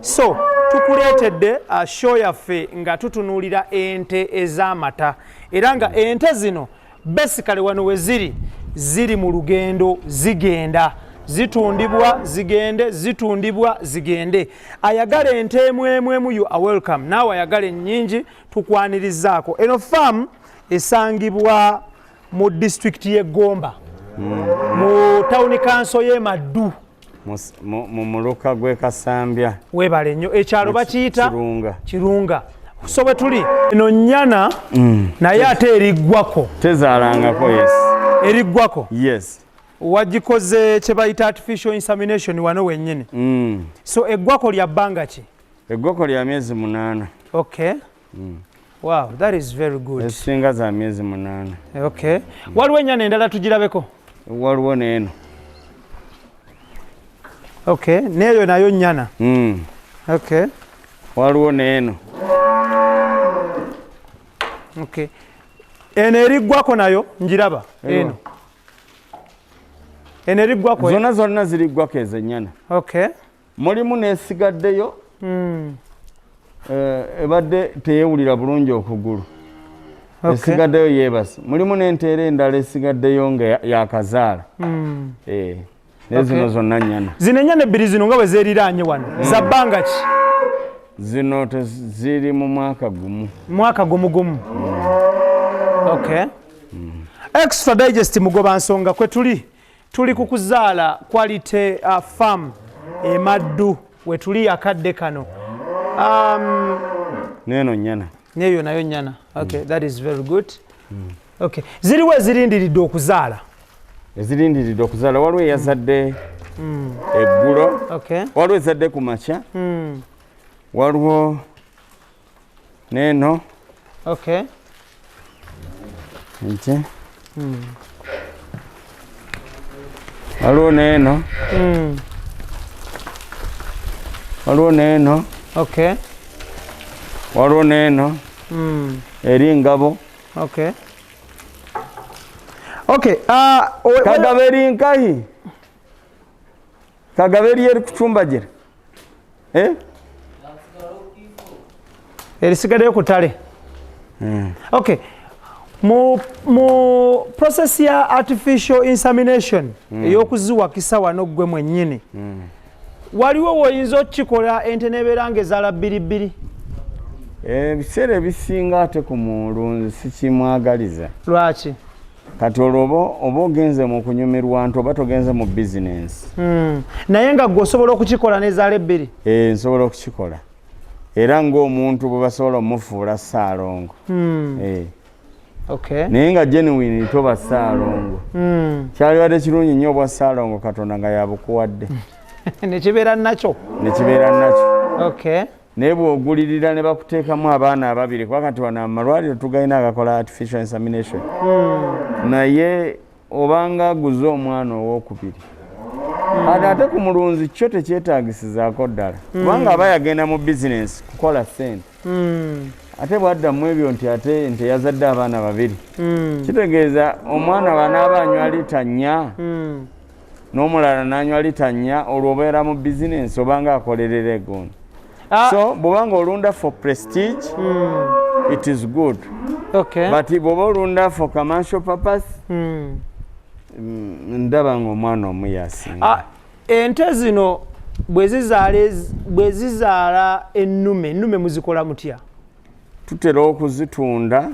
So tukuleetedde show yaffe nga tutunuulira ente ez'amata era nga ente zino basically wano we ziri mu lugendo zigenda zitundibwa zigende zitundibwa zigende. Ayagala ente emu you are welcome. Naawe ayagala ennyingi tukwanirizaako. Eno farm esangibwa mu district y'e Gomba mu town council y'e Maddu mu muluka gwe Kasambya webale nnyo ekyalo bakiyita Kirunga. So bwe tuli eno nnyana naye ate eriggwako tezaalangako. Yes, eriggwako. Yes, wagikoze kye bayita artificial insemination wano wennyini. So eggwako lya bbanga ki? Eggwako lya myezi 8. Okay. Wow, that is very good. Esinga za myezi 8. Okay. Waliwo ennyana endala tugirabeko? Waliwo n'eno. Okay, neyo nayo nnyana. Okay. Waliwo n'eno. Okay. Eno eriggwako nayo njiraba eno. Eno eriggwako zonna ziriggwako ezo ennyana. Okay. Mulimu n'esigaddeyo ebadde teyewulira bulungi okugulu. Esigaddeyo yeebase. Mulimu n'enteera endala esigaddeyo nga yakazaala. nezino zonna nnyana. Zino ennyana ebbiri zino nga bwe zeeriraanye wano za bbanga ki? Zino ziri mu mwaka gumu. Mwaka gumu. Okay. Extra Digest Mugoba Nsonga kwe tuli ku kuzaala quality farm Maddu we tuli akadde kano. Neno nnyana. Neyo nayo nnyana. Okay, that is very good. Okay. Ziriwo ezirindiridde okuzaala? Ezirindiridde okuzaala waliwo eyazadde eggulo. Okay. Waliwo ezadde ku makya. Waliwo neno. Okay. Nche. Waliwo neno. Waliwo neno. Okay. Waliwo neno. Eri ngabo. Okay. Okay. Kagaberi nkahi. Kagaberi eri kuchumbajira. Erisigaddeyo ku ttale. Okay. Mu process ya artificial insemination ey'okuziwakisa wano ggwe mwennyini waliwo woyinza okukikola ente n'ebeera ng'ezaala bbiribbiri? Ebiseera ebisinga ate ku mulunzi sikimwagaliza. Lwaki? Kati olwo oba ogenze mu kunyumirwa nti oba togenze mu bizinensi. Naye nga ggwe osobola okukikola n'ezaala ebbiri? Nsobola okukikola. Era ng'omuntu bwe basobola omufuula Ssaalongo. Okay. Naye nga genuine toba Ssaalongo. Kyalibadde kirungi nnyo obwa Ssaalongo Katonda nga yabukuwadde. Nekibeera nakyo? Nekibeera nakyo. Okay. Naye bw'ogulirira ne bakuteekamu abaana ababiri kuba kati wano amalwaliro tugalina agakola artificial insemination. Naye obanga aguze omwana ow'okubiri. Ate ku mulunzi kyo tekyetaagisizaako ddala. Kubanga aba yagenda mu bizinensi kukola ssente. Ate bw'addamu ebyo nti ate nte yazadde abaana babiri. Kitegeeza omwana banaaba anywa lita 4 n'omulala n'anywa lita 4 olwo obeera mu bizinensi obanga akolerera egundi. So bw'obanga olunda for prestige, it is good. Okay. But bw'oba olunda for commercial purpose, ndaba ng'omwana omu yasinga. Ente zino bwe zizaala ennume muzikola mutya? Tutera okuzitunda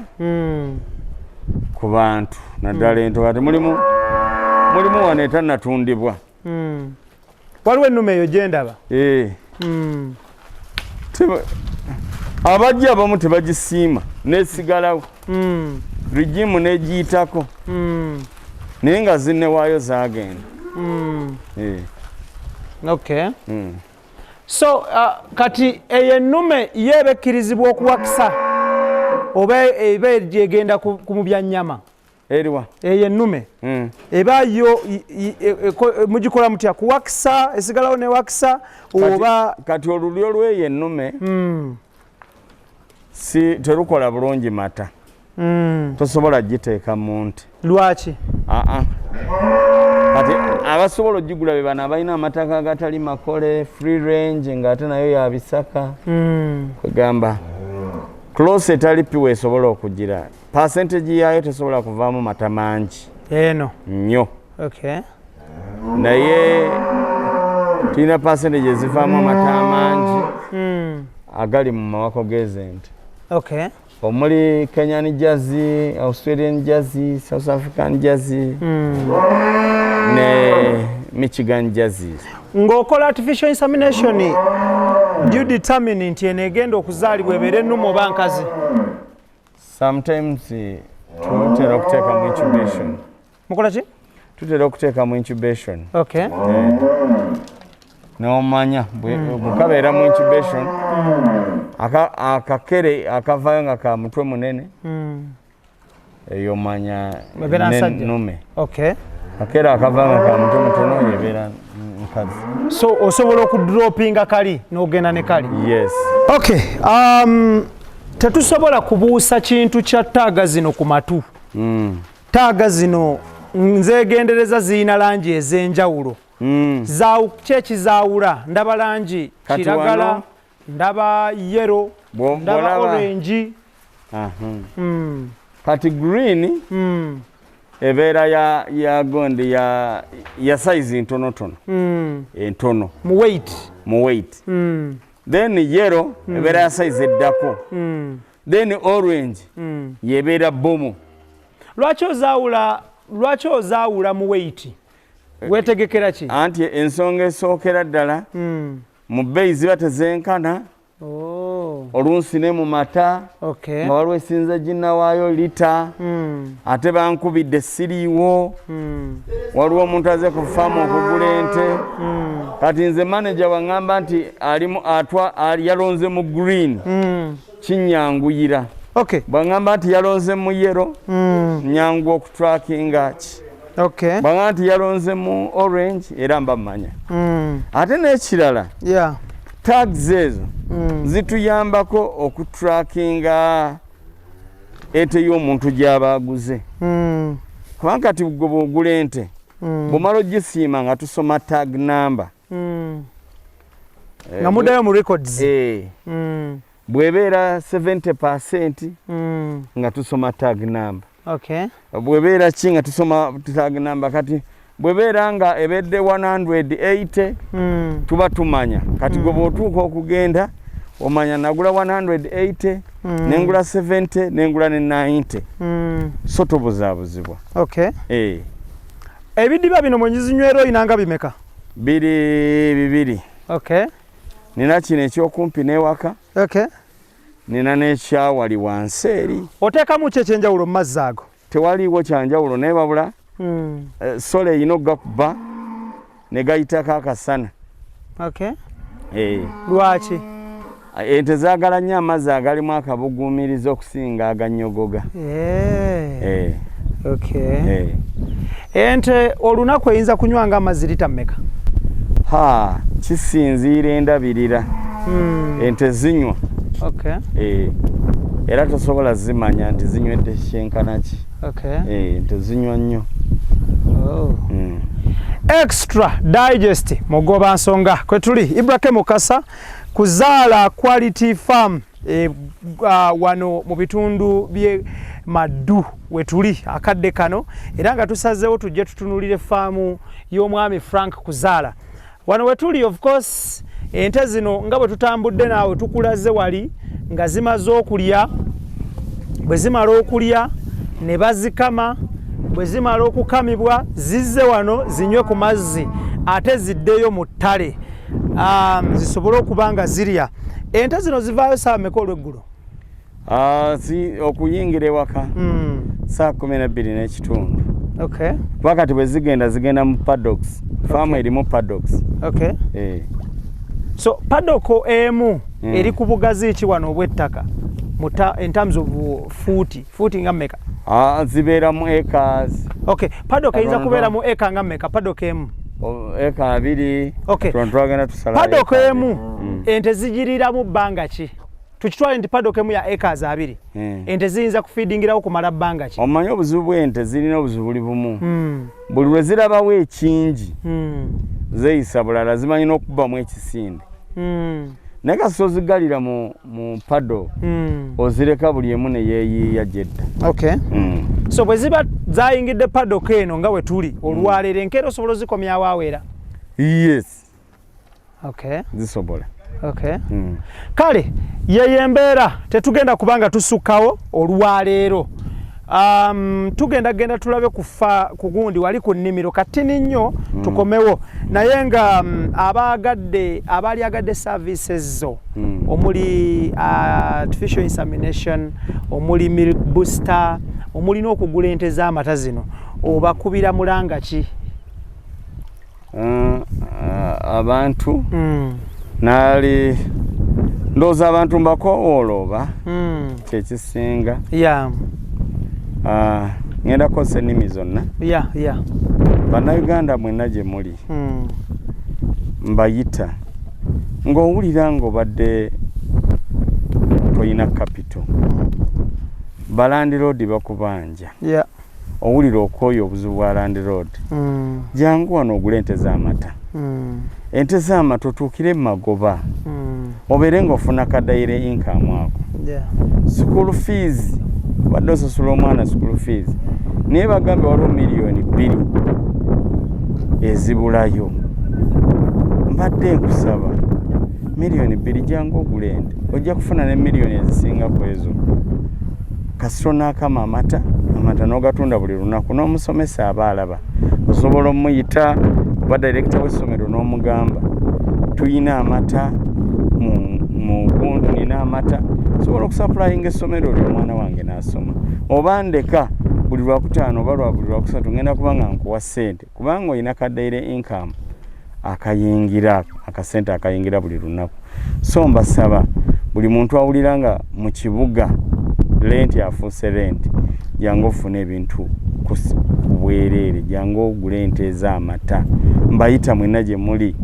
ku bantu naddala ento kati mulimu wano etannatundibwa. Waliwo ennume eyo gye ndaba? Abajja abamu tebagisiima nesigalawo. Rigimu negiyitako naye nga zinnewaayo zaagenda. Okay. So kati eyo ennume yeeba ekkirizibwa okuwakisa oba eba egenda ku mu byannyama? Eriwa? Eyo ennume eba yo mugikola mutya kuwakisa esigalawo newakisa oba? Kati olulyo lw'eyo ennume terukola bulungi mata. Tosobola giteeka mu nte. Lwaki? Kati abasobola ogigula be bano abalina amataka agatali makole free range ng'ate nayo ya bisaka. Kwegamba close etali piwa esobola okugira. Percentage yayo tesobola kuvaamu mata mangi. Eno? Nnyo. Okay. Naye tulina percentage ezivaamu amata amangi agali mu mawako g'ezente. Okay. Omuli Kenyan Jersey, Australian Jersey, South African Jersey, ne Michigan Jersey. Ng'okola artificial insemination, do you determine nti eno egenda okuzaalibwa ebeere ennume oba nkazi? Sometimes tutera okuteeka mu incubation. Mukola ki? Tutera okuteeka mu incubation. Okay. N'omanya bukabeera mu incubation akakere akavayo nga ka mutwe munene eyo manya n'ennume. Okay. Akakere akavayo nga ka mutwe mutono yebeera nkazi. So osobola okudropinga kali n'ogenda ne kali? Yes. Okay. Tetusobola kubuusa kintu kya ttaaga zino ku matu. Ttaaga zino nzeegendereza ziyina langi ez'enjawulo. Kyekizaawula ndaba langi kiragala, ndaba yero, ndaba orange. Kati green ebeera ya gondi ya size ntonotono entono mu weight then yellow ebeera ya size eddako then orange yebeera bomu. lwaki ozaawula mu weight weetegekera ki? Anti ensonga esookera ddala mu bbeeyi ziba tezenkana olunsi ne mu mata nga waliwo esinza ginnawaayo lita ate bankubidde siriiwo waliwo omuntu aze ku faamu okugula ente kati nze manager waŋŋamba nti yalonze mu green kinyanguyira bwaŋŋamba nti yalonze mu yero nyangu okutrakinga ki bwaŋŋamba nti yalonze mu orange era mba mmanya ate n'ekirala tags ezo zituyambako okutrakinga ente y'omuntu gy'aba aguze kubanga kati gwe bw'ogula ente bw'omala ogisiima nga tusoma tag number nga muddayo mu records bw'ebeera 70% nga tusoma tag number bw'ebeera ki nga tusoma tag number kati bwebeera nga ebedde 180 tuba tumanya kati gwe bw'otuuka okugenda omanya nagula 180 nengula 70 nengula ne 90 so tobuzaabuzibwa. Ebidiba bino mwenyizinywera oyinanga bimeka? Bibiri. Nina kino ekyokumpi n'ewaka nina n'ekyawali wansi eri. Oteekamu ki ekyenjawulo mu mazzi ago? Tewaliiwo kyanjawulo naye wabula sola eyina okugakuba ne gayitako akasana. Lwaki? Ente zaagala nnyo amazzi agalimu akabuguumiriza okusinga agannyogoga. Ente olunaku eyinza kunywanga amazzi lita mmeka? Kisinziira endabirira. Ente zinywa era tosobola zimanya nti zinywedde kyenkana ki. Ente zinywa nnyo. Extra Digest Mugoba Nsonga kwe tuli Ibrahim Mukasa Kuzaala Quality Farm wano mu bitundu bye Maddu wetuli akadde kano era nga tusazeewo tujje tutunulire faamu y'omwami Frank Kuzaala wano wetuli. Of course ente zino nga bwe tutambudde naawe tukulaze wali nga zimaze okulya, bwe zimala okulya ne bazikama, bwe zimala okukamibwa zizze wano zinywe ku mazzi ate ziddeyo mu ttale zisobole okuba nga zirya. Ente zino zivaayo saa mmeka olweggulo? Okuyingira ewaka saa 12:30. Wakati bwe zigenda mu paddocks. Faamu erimu paddocks. So paddock emu eri ku bugazi ki wano obw'ettaka in terms of foot nga mmeka? Zibeera mu acres. Paddock eyinza kubeera mu eka nga mmeka? Paddock emu eka 2. Paddock emu ente zigiriramu bbanga ki? Tukitwale nti paddock emu ya acres 2 ente ziyinza kufeedingirawo kumala bbanga ki? Omanyi obuzibu bw'ente zirina obuzibu buli bumu. Buli lwe zirabawo ekingi zeeyisa bulala zimanyi n'okubamu ekisinde. Naye kasita ozigalira mu paddock ozireka buli emu ne yeeyiiya gyedda. So bwe ziba zayingidde paddock eno nga we tuli olwaleero enkeera osobola ozikomyawo aweera? Yes. Zisobola. Kale yeyo embeera tetugenda kubanga tusukkawo olwaleero. Tugenda tulabe kufa ku gundi wali ku nnimiro katini nnyo tukomewo naye nga abaali agadde services zo omuli artificial insemination omuli milk booster omuli n'okugula ente z'amata zino obakubira mulanga ki? Abantu naali ndowooza abantu mbakoowola oba kyekisinga. Ngenda kukozesa ennimi zonna. Bannayuganda mwenna gye muli mbayita ng'owulira ng'obadde toyina kapito balandiroodi bakubanja owulira okwoya obuzibu bwa landiroodi jangu wano ogula ente z'amata. Ente z'amata otuukire mu magoba obeere ng'ofuna kadayire income ako. School fees badde osasula omwana school fees naye bagambe waliwo miliyoni 2 ezibulayo. Mbadde nkusaba miliyoni 2 jangu ogulende, ojja kufuna ne miliyoni ezisinga ku ezo. Kasito n'akama amata n'ogatunda buli lunaku, n'omusomesa aba alaba. Osobola omuyita oba director w'essomero n'omugamba tuyina amata mu gundu, nina amata, sobola okusaplayinga essomero lyo omwana wange n'asoma. Oba ndeka buli lwakutaano oba buli lwakusatu ngenda kubanga nkuwa ssente, kubanga olina ka daily income akayingira, akasente akayingira buli lunaku. So mbasaba buli muntu awulira nga mu kibuga lenti afuuse lenti, jangu ofune ebintu ku bwereere, jangu ogule ente ez'amata. Mbayita mwenna gye muli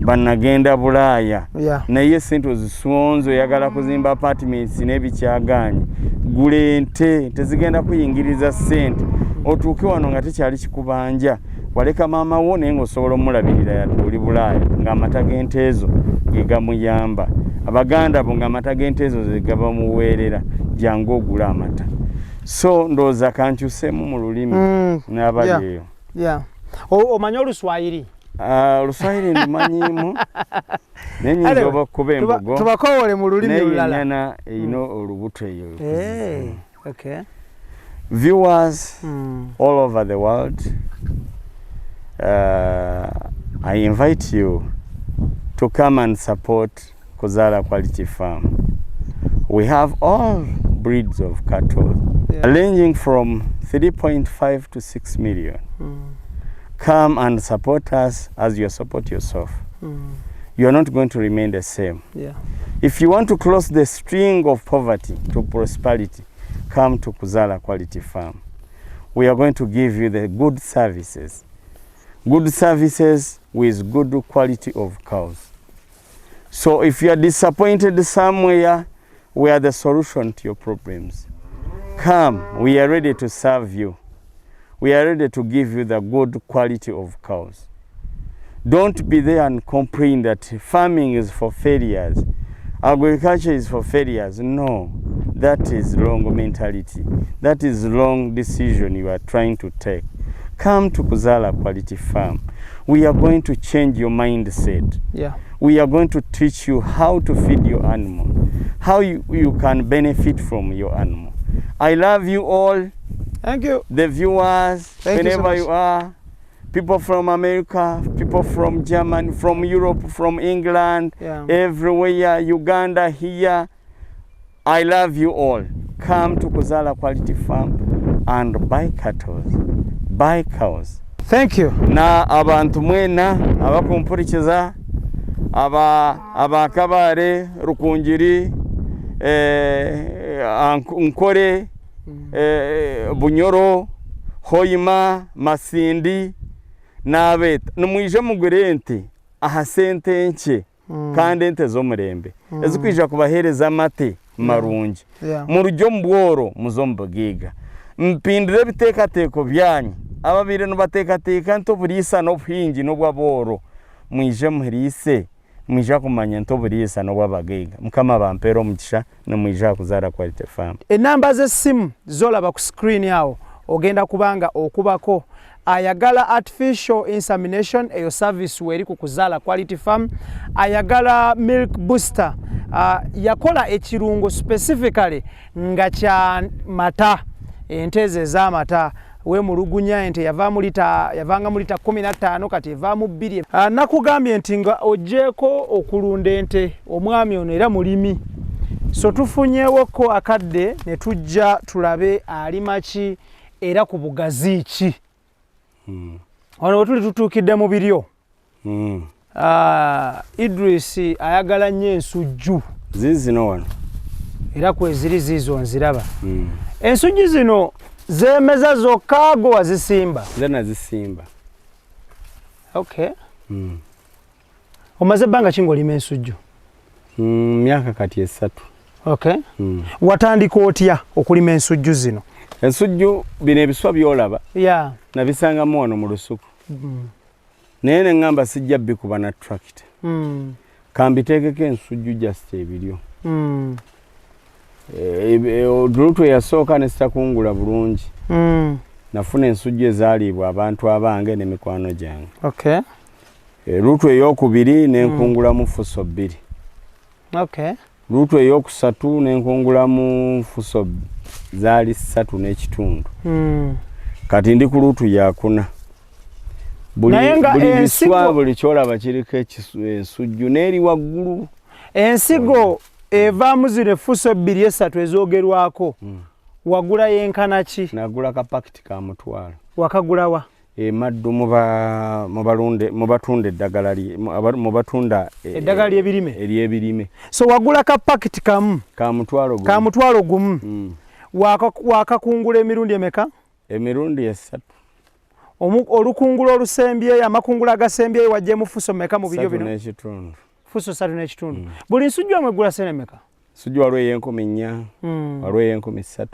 bannagenda Bulaaya, naye sente ozisonzo oyagala kuzimba apartments n'ebikyaganye, gula ente, tezigenda kuyingiriza ssente. Otuuke wano nga tekyali kikubanja, waleka maama wo naye ng'osobola omulabirira yadde oli Bulaaya ng'amata g'ente ezo ge gamuyamba. Abaganda bo ng'amata g'ente ezo ze gabamuweerera, jangu ogula amata. So ndowooza kankyuseemu mu lulimi n'abali eyo. Omanyi Oluswayiri? Oluswayiri ndimanyiimu naye nyinza oba okuba embogo tubakoowole mu lulimi lulala naye ennyana erina olubuto eyo. Okay. Viewers all over the world, I invite you to come and support Kuzaala Quality Farm. We have all breeds of cattle, ranging from 3.5 to 6 million. Come and support us as you support yourself. You are not going to remain the same. If you want to close the string of poverty to prosperity, come to Kuzaala Quality Farm. We are going to give you the good services with good quality of cows. So if you are disappointed somewhere, we are the solution to your problems. Come, we are ready to serve you. We are ready to give you the good quality of cows. Don't be there and complain that farming is for failures, agriculture is for failures. No, that is wrong mentality. That is wrong decision you are trying to take. Come to Kuzaala Quality Farm. We are going to change your mindset. We are going to teach you how to feed your animal, how you can benefit from your animal. I love you all. Thank you. The viewers, wherever you are, people from America, people from Germany, from Europe, from England, everywhere, Uganda, here. I love you all. Come to Kuzaala Quality Farm and buy cattle, buy cows. Thank you. Na abantu mwena abakumpurikiza abakabare Rukunjiri Nkore Bunyoro Hoyima Masindi n'abeta numwije mugure ente aha sente nke kandi ente z'omurembe ezikwija kubahereza amate marungi mu rujyo mbworo muzombagiga mpindire bitekateeko byanyu ababire no batekateka nto burisa no buhingi no bwaboro mwije muhirise mwija kumanya nto burisa no bwabagiga mukama bampero mukisha no mwija Kuzaala Quality Farm. Enamba z'essimu zolaba ku screen yawo ogenda kubanga okubako ayagala artificial insemination eyo service weri ku Kuzaala Quality Farm, ayagala milk booster, yakola ekirungo specifically nga kya mata, enteze za mata we mulugunya ente yavanga mu lita 15 kati evaamu 2. Nakugambye nti nga ojeko okulunda ente omwami ono era mulimi, so tufunyewoko akadde ne tujja tulabe alima ki era ku bugazi ki. Wano tuli tutuukidde mu biryo. Idris ayagala nnyo ensujju zizino wano era kweziri zizo nziraba. Ensujju zino zemeza zokka go wazisimba? Zena zisimba. Okay. Omaze bbanga ki ng'olima ensujju? Myaka kati 3. Okay. Watandika otya okulima ensujju zino? Ensujju bino ebiswa byolaba nabisangamu wano mu lusuku. Naye ne ngamba sijja bikuba na tractor. Kambiteekeko ensujju just ebiryo. Olutu yasooka ne sitakungula bulungi. nafuna ensujju ezaalibwa abantu abange n'emikwano gyange. Okay. Luutu ey'okubiri n'enkungulamu fuso 2. Okay. Luutu ey'okusatu n'enkungulamu fuso zaali 3 n'ekitundu. Kati ndi ku luutu yakuna. Buli biswa buli kyolaba kiriko ensujju n'eri waggulu. Ensigo evaamu zino fuso 2 3 ezoogerwako. Wagula yenkana ki? Nagula ka pakiti ka mutwalo. Wakagulawa? Maddu mubatunda eddagala mubatunda eddagala ery'ebirime. So wagula ka pakiti kamu? Ka mutwalo gumu. Ka mutwalo gumu. Wakakungula emirundi emeka? Emirundi 3. Olukungula olusembyeyo amakungula agasembyeyo wajjemu fuso meka mu biryo bino? 3 n'ekitundu. Fuso 3 n'ekitundu. Buli nsujju amwe gula sene meka? Nsujju waliwo ey'enkumi 4, waliwo ey'enkumi 3.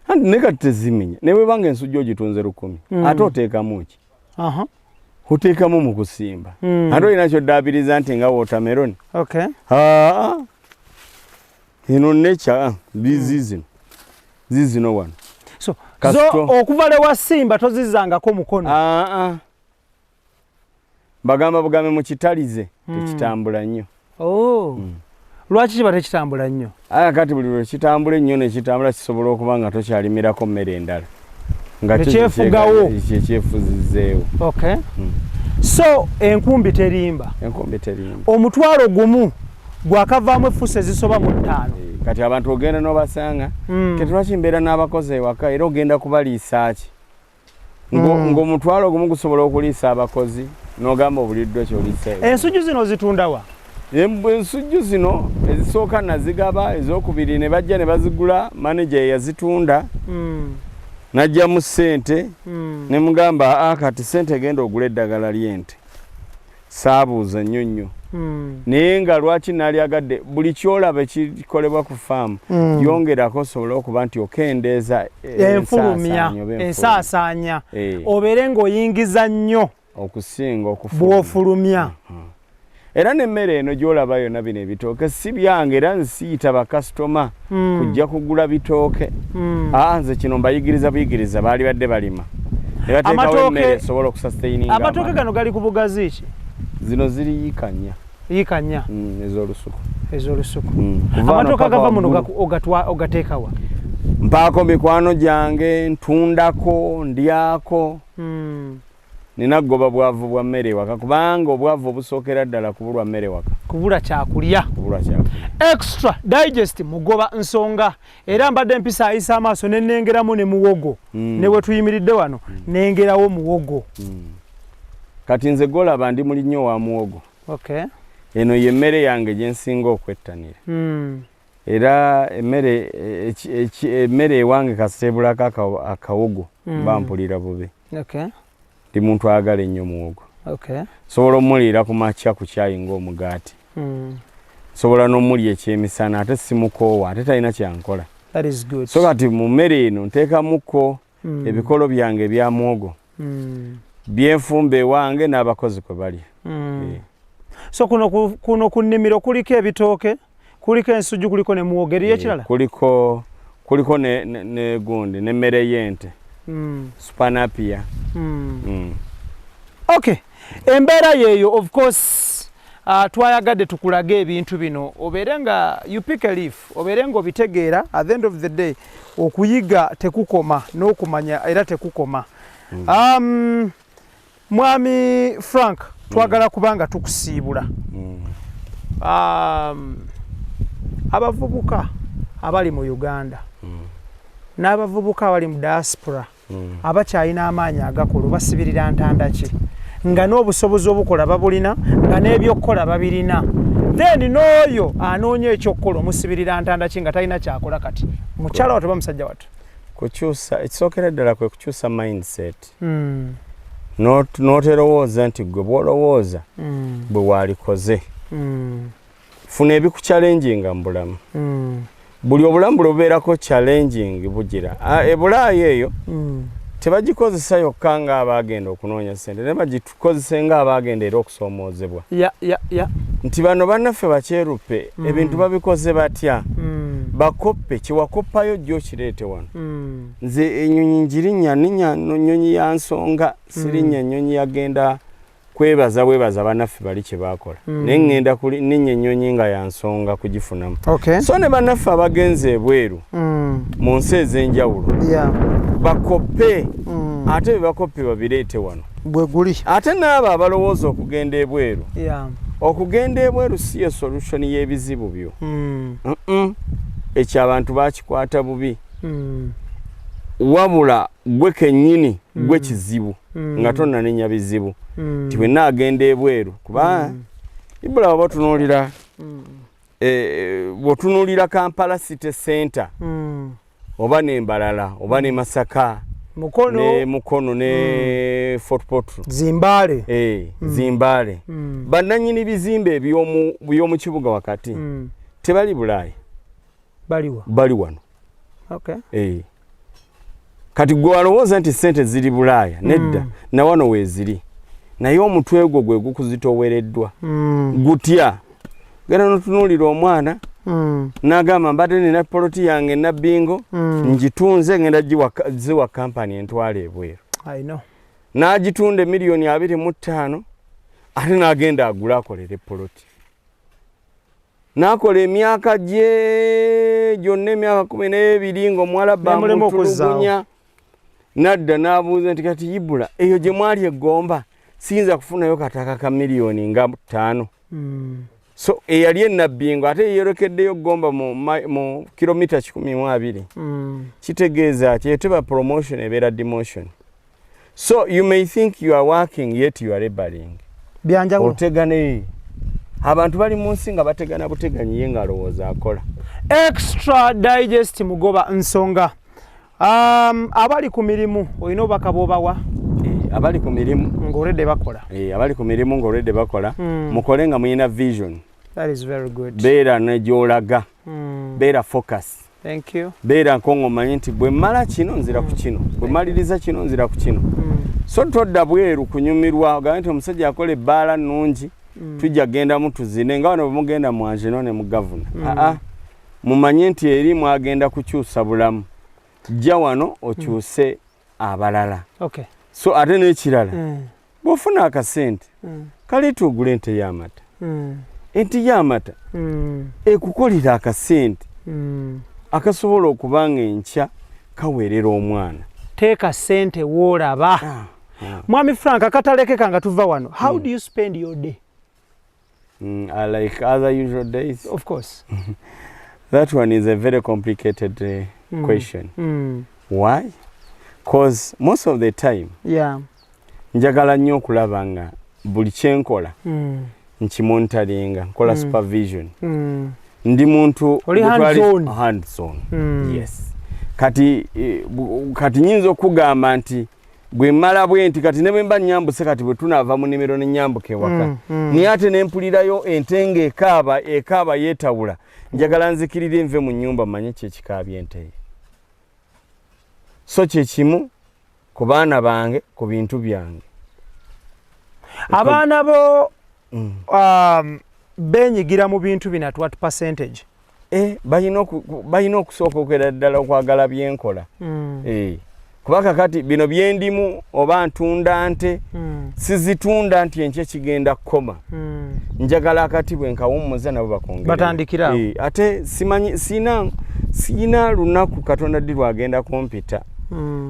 Andi ne kati tezimenya. Ne bwe banga ensujju ogitunze 1000. Ate oteekamu ki? Oteekamu mu kusimba. Ate olina ky'oddaabiriza nti nga watermelon. Okay. Ino nature zizino wano. So okuva le wasimba tozizangako mukono? Bagamba bugambe mu kitalize tekitambula nnyo. Lwaki kiba tekitambula nnyo? Kati buli lwe kitambula ennyo ne kitambula kisobola okuba nga tokyalimirako mmere endala. Nga kyefugawo. Kyefuzizzeewo. Okay. So enkumbi terimba. Enkumbi terimba. Omutwalo gumu gwakavaamu effusa ezisoba mu 5. Kati abantu ogenda n'obasanga ketulwaki mbeera n'abakozi ewaka era ogenda kubaliisa ki? Ng'omutwalo gumu gusobola okuliisa abakozi n'ogamba obuliddwa kyoliisa. Ensujju zino zitunda wa? Ensujju zino ezisooka nazigaba, ez'okubiri ne bajja ne bazigula, manager yazitunda. Najja mu ssente ne mugamba kati ssente genda ogula eddagala ly'ente. Saabuuza nnyo. Naye nga lwaki naalyagadde buli kyolaba ekikolebwa ku faamu yongerako osobola okuba nti okendeeza ensaasaanya obeere ng'oyingiza nnyo okusinga bw'ofulumya. Era n'emmere eno gy'olaba yonna bino ebitooke si byange era nsiyita bakasitoma kujja kugula bitooke. Nze kino mbayigiriza buyigiriza baali badde balima ne bateekawo emmere esobola okusastaininga. Amatooke gano gali ku bugazi ki? Zino ziri yiikanya. Yiikanya? Ez'olusuku. Ez'olusuku. Amatooke agava muno ogateeka wa? Mpaako mikwano gyange, ntundako, ndyako. Nina goba bwavu bwa mmere waka kubanga obwavu obusookera ddala kubulwa mmere waka. Kubula kyakulya. Extra digest mugoba nsonga era mbadde mpisa ayisa amaaso ne nnengeramu ne muwogo. Ne bwe tuyimiridde wano nengerawo muwogo. Kati nze golaba ndi muli nnyo wa muwogo. Okay. Eno ye mmere yange gye nsinga okwettanira. Era emmere ewange kasitebulako akawogo bampulira bubi. Okay. Ndi muntu agala ennyo muwogo. Okay. Sobola omuliira ku makya ku kyayi ng'omugaati. Sobola n'omulya ekyemisana ate simukoowa ate talina kyankola. That is good. So kati mu mmere eno nteekamuko ebikolo byange ebya muwogo. Byenfumba ewange n'abakozi kwe bali. So kuno ku nnimiro kuliko ebitooke, kuliko ensujju, kuliko ne muwogo, eriyo ekirala? Kuliko ne gundi n'emmere y'ente. Spanapia. Okay. Embeera yeeyo of course twayagadde tukulage ebintu bino obeere nga you pick a leaf obeere nga obitegeera at the end of the day okuyiga tekukoma n'okumanya era tekukoma. Mwami Frank twagala kubanga tukusiibula. Abavubuka abali mu Uganda n'abavubuka abali mu diaspora abakyalina amaanyi agakola basibirira ntanda ki nga n'obusobozi obukola babulina nga n'ebyokukola babirina then n'oyo anoonya ekyokukola omusibirira ntanda ki nga talina kyakola kati mukyala wato bamusajja wato kukyusa ekisookera ddala kwe kukyusa mindset. N'oterowooza nti gwe bw'olowooza bwe walikoze. Funa ebikuchallenginga mu bulamu. Buli obulamu bubeerako challenging bugira. Ebulaayi eyo tebagikozesa yokka nga abaagenda okunoonya ssente ne bagikozesa nga abaagenda era okusoomoozebwa. Nti bano bannaffe bakyeruppe ebintu babikoze batya. bakoppe kiwakopayo jjo kireete wano nze ennyonyi njirinya ninya nnyonyi ya nsonga sirinya nnyonyi yagenda kwebaza bannaffe bali kye bakola naye ŋŋenda ninya ennyonyi nga ya nsonga kugifunamu so ne bannaffe abagenze ebweru mu nsi ez'enjawulo bakoppe ate be bakoppe babireete wano bwe guli ate n'abo abalowooza okugenda ebweru okugenda ebweru si ye solution y'ebizibu byo ekyo abantu bakikwata bubi wabula gwe kennyini gwe kizibu nga tonnanenya bizibu ti bwe naagenda ebweru kuba ibula waba bw'otunuulira Kampala City Center oba n'Embalala oba ne Masaka Mukono ne Fort Portal Zimbale Zimbale bannannyini bizimbe eby'omu kibuga wakati tebali Bulaaya bali wano kati gwe walowooza nti ssente ziri Bulaaya nedda na wano weeziri naye omutwe gwo gwe gukuzitoowereddwa gutya genda notunuulira omwana n'agamba mbadde nina poloti yange nabbingo ngitunze ngenda ziwa kampani entwala ebweru n'agitunda $2.25 ate n'agenda agula akolere poloti n'akola emyaka gye gyonna emyaka 12 ng'omuwala bamutulugunya nadda n'abuuza nti kati Ibula eyo gye mwali eggomba siyinza kufunayo kataka ka $5,000,000 so eyali enabbingo ate yeerekeddeyo ggomba mu kilomita 12 kitegeeza kyeteba promotion ebeera demotion so you may think you are working yet you are laboring byanjawulo otegane abantu bali mu nsi nga bategana buteganyi ye ng'alowooza akola extra digest mugoba nsonga abali ku mirimu olina obubaka bw'obawa abali ku mirimu ng'olwedde bakola abali ku mirimu ng'olwedde bakola mukole nga muyina vision. That is very good. Beera ne gy'olaga beera focus. Thank you. Beera nkongo manyi nti bwe mala kino nzira ku kino bwe maliriza kino nzira ku kino so todda bweru kunyumirwa ogambe nti omusajja akola ebbaala nnungi tujja genda mutuzine nga wano bwemugenda mu angeno ne mu gavuna mumanye nti eri mwagenda kukyusa bulamu jja wano okyuse abalala so ate n'ekirala bw'ofuna akasente kale tugule ente y'amata enti y'amata ekukolera akasente akasobola okuba nga enkya kaweerera omwana teeka sente woolaba Mwami Frank akataleke kanga tuva wano how do you spend your day? Like other usual days, of course. That one is a very complicated question. Why? Because most of the time njagala nnyo okulaba nga buli kyenkola nkimonitaringa nkola supervision ndi muntu hands on. Yes. Kati nyinza okugamba nti bwe mala bwenti kati ne bemba nyambuse kati bwe tunava mu nimero ne nyambuke waka ni ate ne mpulirayo entenge ekaba yetawula njagala nzikirire nve mu nyumba manye kye kikabye ente so kye kimu ku baana bange ku bintu byange abaana bo benyigira mu bintu bina at what percentage? Bayina okusooka okwera ddala okwagala byenkola kubaka kati bino byendimu oba ntunda nte sizitunda nti enkye kigenda kukoma njagala akati bwe nkawummuza nabo bakongera batandikira ate simanyi sina lunaku Katonda ddi lwagenda kumpita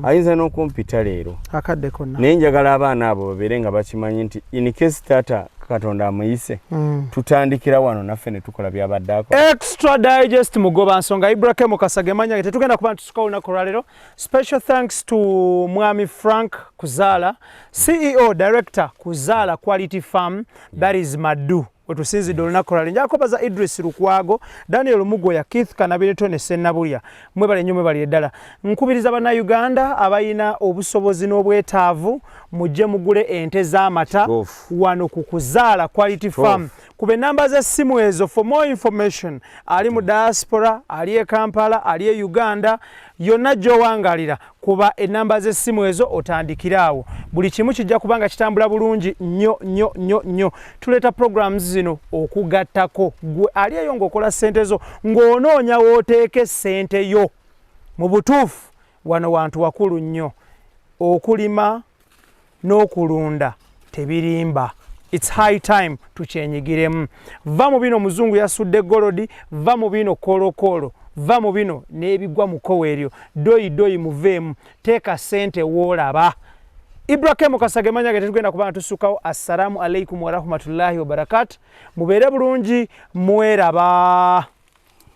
ayinza n'okumpita leero akadde konna naye njagala abaana abo babeere nga bakimanyi nti in case tata Katonda amuyise tutandikira wano naffe ne tukola byabadde akola. Extra digest mugoba nsonga Ibrahim Kasagemanya tetugenda kuba tusuka olunaku lwaleero. Special thanks to Mwami Frank Kuzaala, CEO Director Kuzaala Quality Farm, that is Madu. Wetusinzidde olunaku lwaleero. Njakobaza Idris Lukwago, Daniel Mugoya, Keith Kanabireto ne Sennabulya. Mwebale nnyo mwebale eddala. Nkubiriza bannayuganda abayina obusobozi n'obwetaavu mujje mugule ente z'amata wano ku Kuzaala Quality Farm kube namba z'essimu ezo for more information. Ali mu diaspora, ali e Kampala, ali e Uganda, yonna gy'owangalira kuba enamba z'essimu ezo otandikiraawo. Buli kimu kijja kubanga kitambula bulungi nnyo. Tuleeta programs zino okugattako. Gwe ali eyo ng'okola ssente zo ng'onoonya w'oteeka ssente yo. Mu butuufu wano wantu wakulu nnyo. Okulima n'okulunda tebirimba. It's high time tukyenyigiremu. Va mu bino muzungu yasudde golodi, va mu bino kolokolo, va mu bino n'ebigwa mu kkowe eryo. Doyi muveemu, teeka ssente w'olaba. Ibrahim Kasage manya tugenda kubanga tusukawo. Assalamu alaikum wa rahmatullahi wa barakatuh. Mubeere bulungi, mweraba.